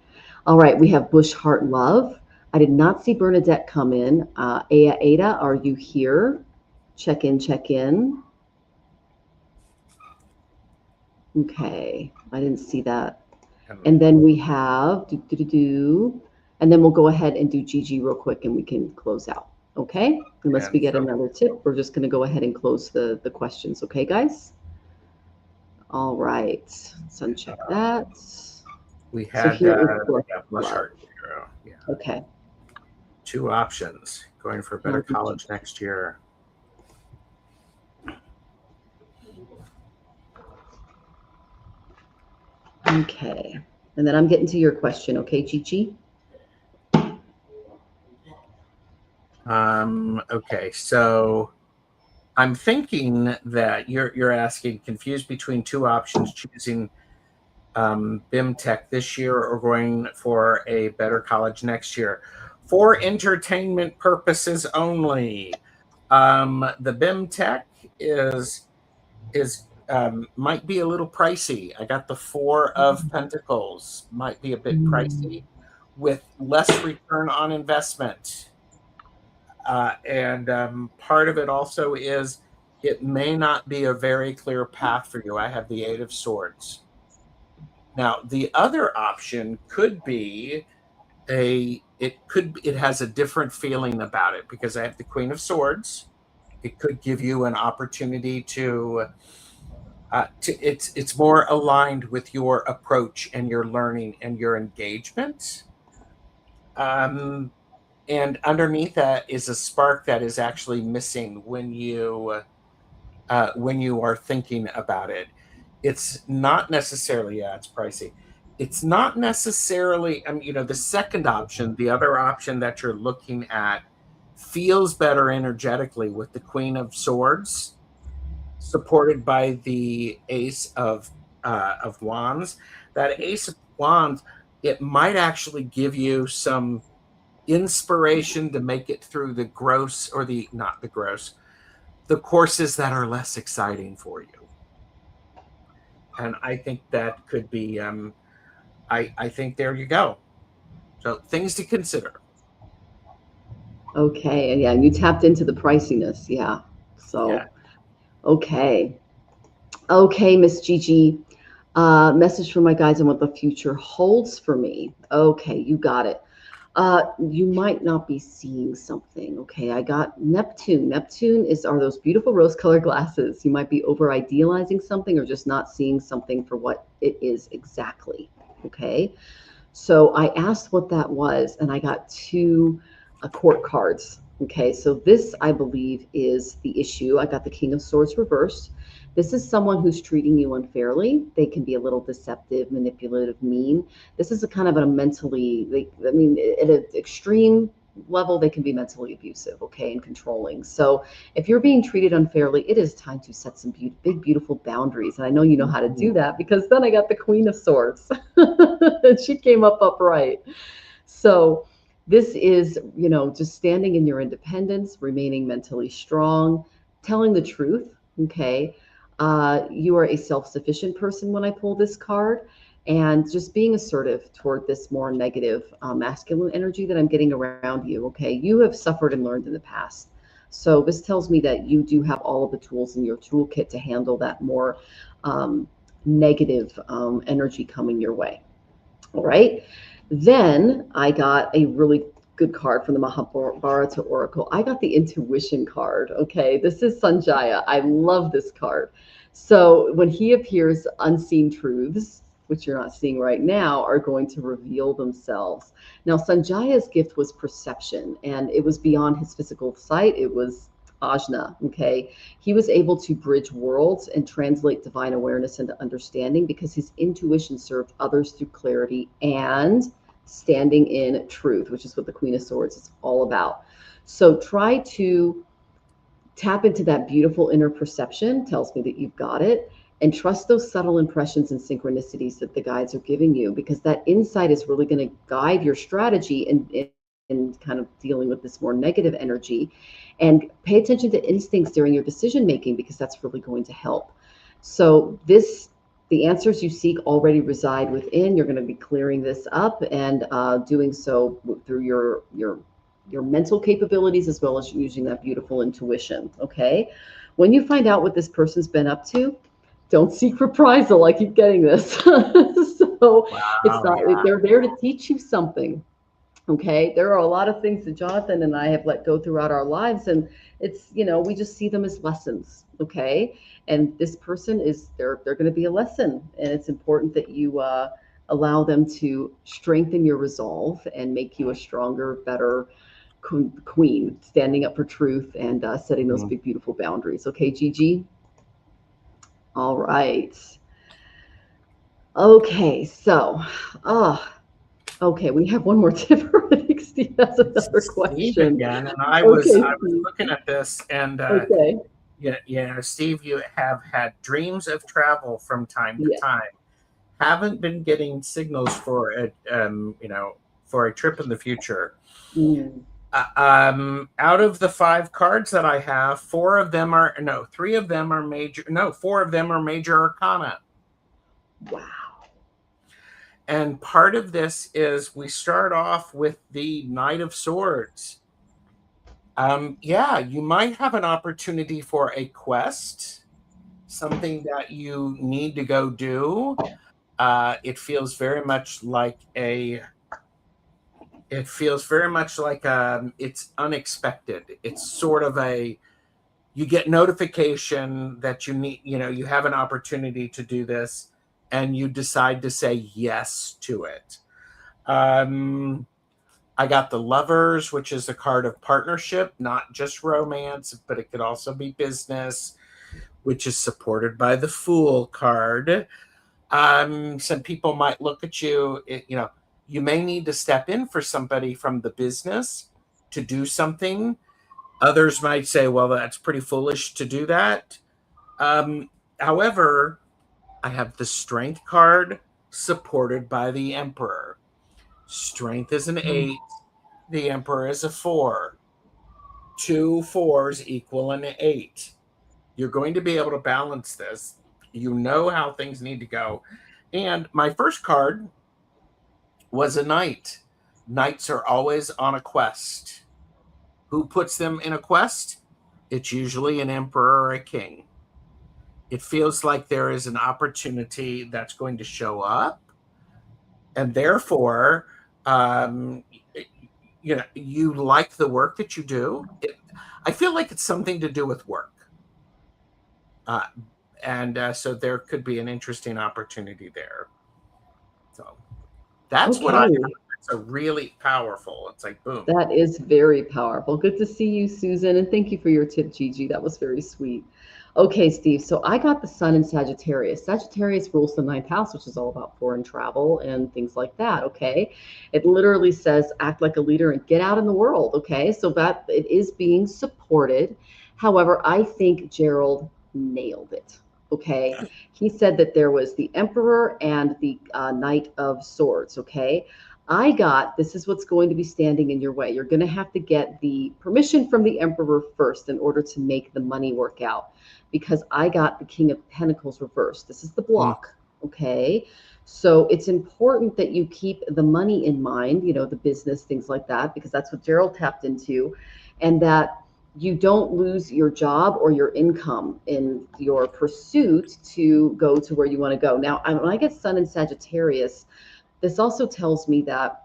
All right, we have Bush Heart Love. I did not see Bernadette come in. Ada, are you here? Check in, check in. Okay, I didn't see that. And then we have and then we'll go ahead and do Gigi real quick and we can close out. Okay, unless we get another tip, we're just going to go ahead and close the questions. Okay, guys. All right, so uncheck that. We had so here is Blush Heart. Yeah. Okay. 2 options. Going for a better college next year. Okay, and then I'm getting to your question. Okay, Gigi. Okay, so I'm thinking that you're asking, confused between 2 options, choosing BIM Tech this year or going for a better college next year. For entertainment purposes only, the BIM Tech is might be a little pricey. I got the 4 of Pentacles, might be a bit pricey with less return on investment. And part of it also is it may not be a very clear path for you. I have the 8 of Swords. Now, the other option could be it has a different feeling about it because I have the Queen of Swords. It could give you an opportunity to it's more aligned with your approach and your learning and your engagement. And underneath that is a spark that is actually missing when you are thinking about it. It's not necessarily, it's pricey. It's not necessarily, the second option, the other option that you're looking at feels better energetically with the Queen of Swords, supported by the Ace of Wands. That Ace of Wands, it might actually give you some inspiration to make it through the gross or the courses that are less exciting for you. And I think that could be I think there you go. So things to consider. Okay, yeah, you tapped into the priciness. Yeah. So yeah. Okay, Miss Gigi. Message for my guides on what the future holds for me. Okay, you got it. You might not be seeing something. Okay, I got Neptune. Neptune are those beautiful rose-colored glasses. You might be over-idealizing something or just not seeing something for what it is exactly. Okay, so I asked what that was, and I got 2 court cards. Okay, so this, I believe, is the issue. I got the King of Swords reversed. This is someone who's treating you unfairly. They can be a little deceptive, manipulative, mean. This is a kind of a mentally, at an extreme level, they can be mentally abusive, okay, and controlling. So if you're being treated unfairly, it is time to set some big, beautiful boundaries. And I know you know how to do that because then I got the Queen of Swords. She came up upright. So this is, just standing in your independence, remaining mentally strong, telling the truth, okay? You are a self-sufficient person when I pull this card, and just being assertive toward this more negative masculine energy that I'm getting around you, okay? You have suffered and learned in the past. So this tells me that you do have all of the tools in your toolkit to handle that more negative energy coming your way. All right. Then I got a really good card from the Mahabharata Oracle. I got the Intuition card. Okay, this is Sanjaya. I love this card. So when he appears, unseen truths, which you're not seeing right now, are going to reveal themselves. Now, Sanjaya's gift was perception, and it was beyond his physical sight. It was ajna, okay? He was able to bridge worlds and translate divine awareness into understanding because his intuition served others through clarity and standing in truth, which is what the Queen of Swords is all about. So try to tap into that beautiful inner perception, tells me that you've got it, and trust those subtle impressions and synchronicities that the guides are giving you, because that insight is really going to guide your strategy and and kind of dealing with this more negative energy. And pay attention to instincts during your decision making, because that's really going to help. So the answers you seek already reside within. You're going to be clearing this up, and doing so through your mental capabilities, as well as using that beautiful intuition. Okay. When you find out what this person's been up to, don't seek reprisal. I keep getting this. So it's Wow, not, yeah. they're there to teach you something. Okay. There are a lot of things that Jonathan and I have let go throughout our lives, and it's, we just see them as lessons. Okay. And this person they're going to be a lesson, and it's important that you allow them to strengthen your resolve and make you a stronger, better queen, standing up for truth and setting those big, beautiful boundaries. Okay, Gigi? All right. Okay, so, okay, we have one more tip. Steve has another Steve question. again, and I Okay, was Steve. looking at this, and Okay. Steve, you have had dreams of travel from time to Yeah. time. Haven't been getting signals for for a trip in the future. Mm. Out of the 5 cards that I have, 4 of them are no, 3 of them are major. No, 4 of them are major arcana. Wow. And part of this is we start off with the Knight of Swords. Yeah, you might have an opportunity for a quest, something that you need to go do. It feels very much like it's unexpected. It's sort of you get notification that you have an opportunity to do this, and you decide to say yes to it. I got the Lovers, which is a card of partnership, not just romance, but it could also be business, which is supported by the Fool card. Some people might look at you, you may need to step in for somebody from the business to do something. Others might say, well, that's pretty foolish to do that. However, I have the Strength card supported by the Emperor. Strength is an 8. The Emperor is a 4. 2 4s equal an 8. You're going to be able to balance this. You know how things need to go. And my first card was a knight. Knights are always on a quest. Who puts them in a quest? It's usually an emperor or a king. It feels like there is an opportunity that's going to show up, and therefore, you like the work that you do. I feel like it's something to do with work. And so there could be an interesting opportunity there. So that's what I have. It's a really powerful. It's like, boom. That is very powerful. Good to see you, Susan. And thank you for your tip, Gigi. That was very sweet. Okay, Steve. So I got the sun in Sagittarius. Sagittarius rules the 9th house, which is all about foreign travel and things like that. Okay. It literally says act like a leader and get out in the world. Okay. So that it is being supported. However, I think Gerald nailed it. Okay. He said that there was the Emperor and the Knight of Swords. Okay. This is what's going to be standing in your way. You're going to have to get the permission from the Emperor first in order to make the money work out, because I got the King of Pentacles reversed. This is the block. Okay. So it's important that you keep the money in mind, the business, things like that, because that's what Gerald tapped into, and that you don't lose your job or your income in your pursuit to go to where you want to go. Now, when I get Sun in Sagittarius, this also tells me that,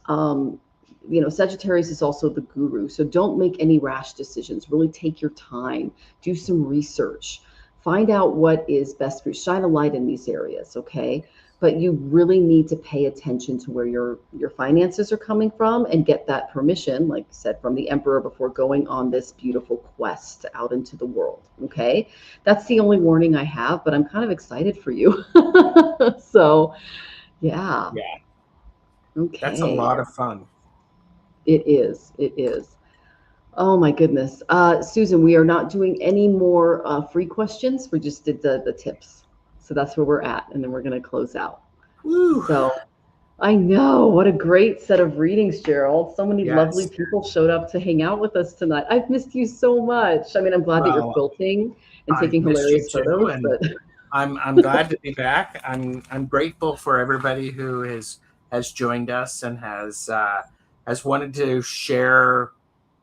Sagittarius is also the guru. So don't make any rash decisions. Really take your time. Do some research. Find out what is best for you. Shine a light in these areas, okay? But you really need to pay attention to where your finances are coming from and get that permission, like I said, from the Emperor before going on this beautiful quest out into the world, okay? That's the only warning I have, but I'm kind of excited for you. So, yeah. Okay. That's a lot of fun. It is. It is. Oh my goodness. Susan, we are not doing any more free questions. We just did the tips. So that's where we're at. And then we're going to close out. Woo. So, I know. What a great set of readings, Gerald. So many lovely Yes. people showed up to hang out with us tonight. I've missed you so much. I mean, I'm glad that you're Well, quilting and I've taking missed you hilarious too, photos, and but I'm glad to be back. I'm grateful for everybody who has joined us and has wanted to share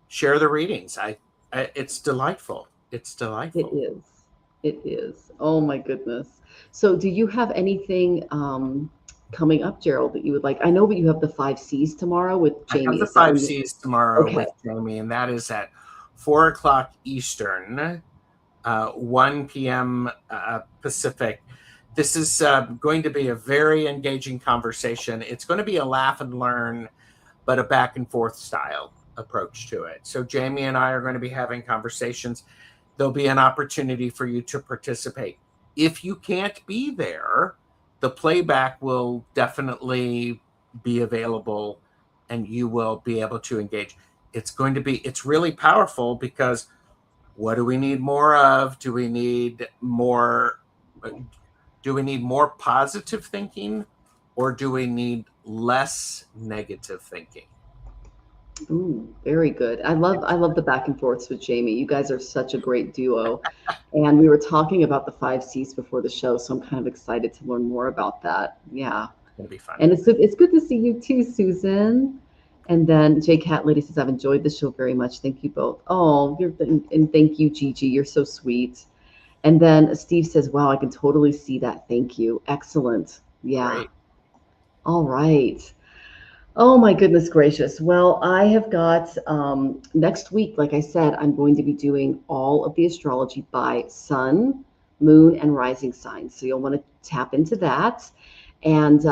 the readings. I it's delightful. It's it delightful. is. It is. Oh my goodness. So, do you have anything coming up, Gerald, that you would like? I know that you have the 5 C's tomorrow with I have Jamie. the Is that five when you? C's tomorrow Okay. with Jamie, and that is at 4 o'clock Eastern, 1 p.m. Pacific. This is going to be a very engaging conversation. It's going to be a laugh and learn, but a back and forth style approach to it. So Jamie and I are going to be having conversations. There'll be an opportunity for you to participate. If you can't be there, the playback will definitely be available and you will be able to engage. It's really powerful because what do we need more of? Do we need more positive thinking or do we need less negative thinking? Ooh, very good. I love the back and forths with Jamie. You guys are such a great duo. And we were talking about the 5 C's before the show, so I'm kind of excited to learn more about that. Yeah. It's going to be fun. And it's good to see you too, Susan. And then J Cat Lady says, I've enjoyed the show very much. Thank you both. Oh, and thank you, Gigi. You're so sweet. And then Steve says, wow, I can totally see that. Thank you. Excellent. Yeah. Great. All right. Oh my goodness gracious. Well, I have got next week, like I said, I'm going to be doing all of the astrology by sun, moon, and rising signs. So you'll want to tap into that. And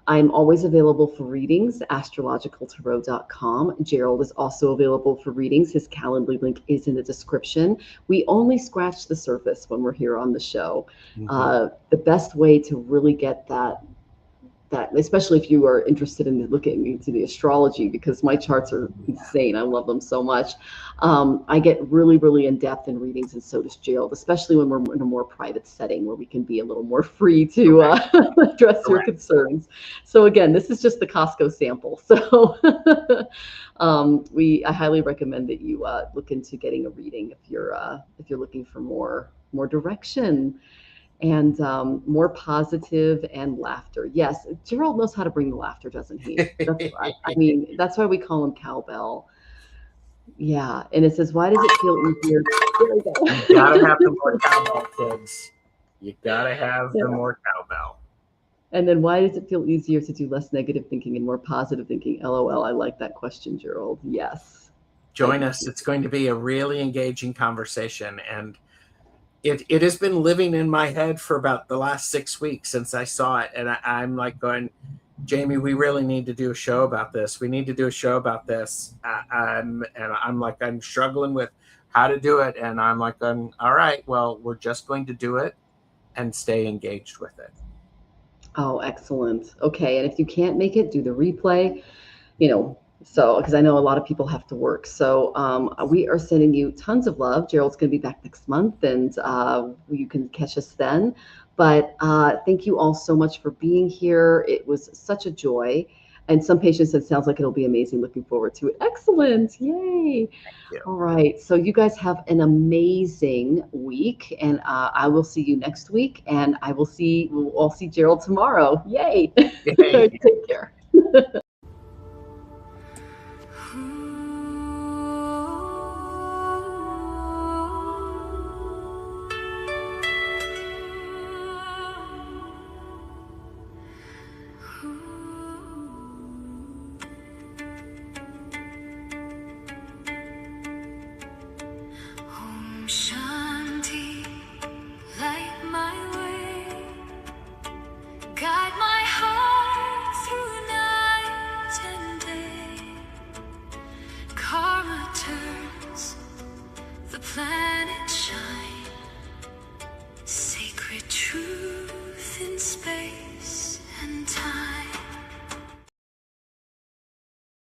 I'm always available for readings, astrologicaltarot.com. Gerald is also available for readings. His Calendly link is in the description. We only scratch the surface when we're here on the show. The best way to really get that, especially if you are interested in looking into the astrology, because my charts are insane. I love them so much. I get really, really in depth in readings, and so does Gerald, especially when we're in a more private setting where we can be a little more free to address your concerns. So again, this is just the Costco sample. So I highly recommend that you look into getting a reading if you're looking for more direction and more positive and laughter. Yes, Gerald knows how to bring the laughter, doesn't he? I mean, that's why we call him Cowbell. Yeah, and it says, why does it feel easier? There we go. You gotta have the more cowbell, kids. You gotta have the more cowbell. And then why does it feel easier to do less negative thinking and more positive thinking? LOL, I like that question, Gerald. Yes. Join us. It's going to be a really engaging conversation, and it has been living in my head for about the last 6 weeks since I saw it. And I'm like going, Jamie, we really need to do a show about this. We need to do a show about this. And I'm like, I'm struggling with how to do it. And I'm like, all right, well, we're just going to do it and stay engaged with it. Oh, excellent. Okay. And if you can't make it, do the replay, so, because I know a lot of people have to work. So we are sending you tons of love. Gerald's going to be back next month, and you can catch us then. But thank you all so much for being here. It was such a joy. And some patients said, sounds like it'll be amazing. Looking forward to it. Excellent. Yay. All right. So you guys have an amazing week. And I will see you next week. And we'll all see Gerald tomorrow. Yay. Yay. Take care.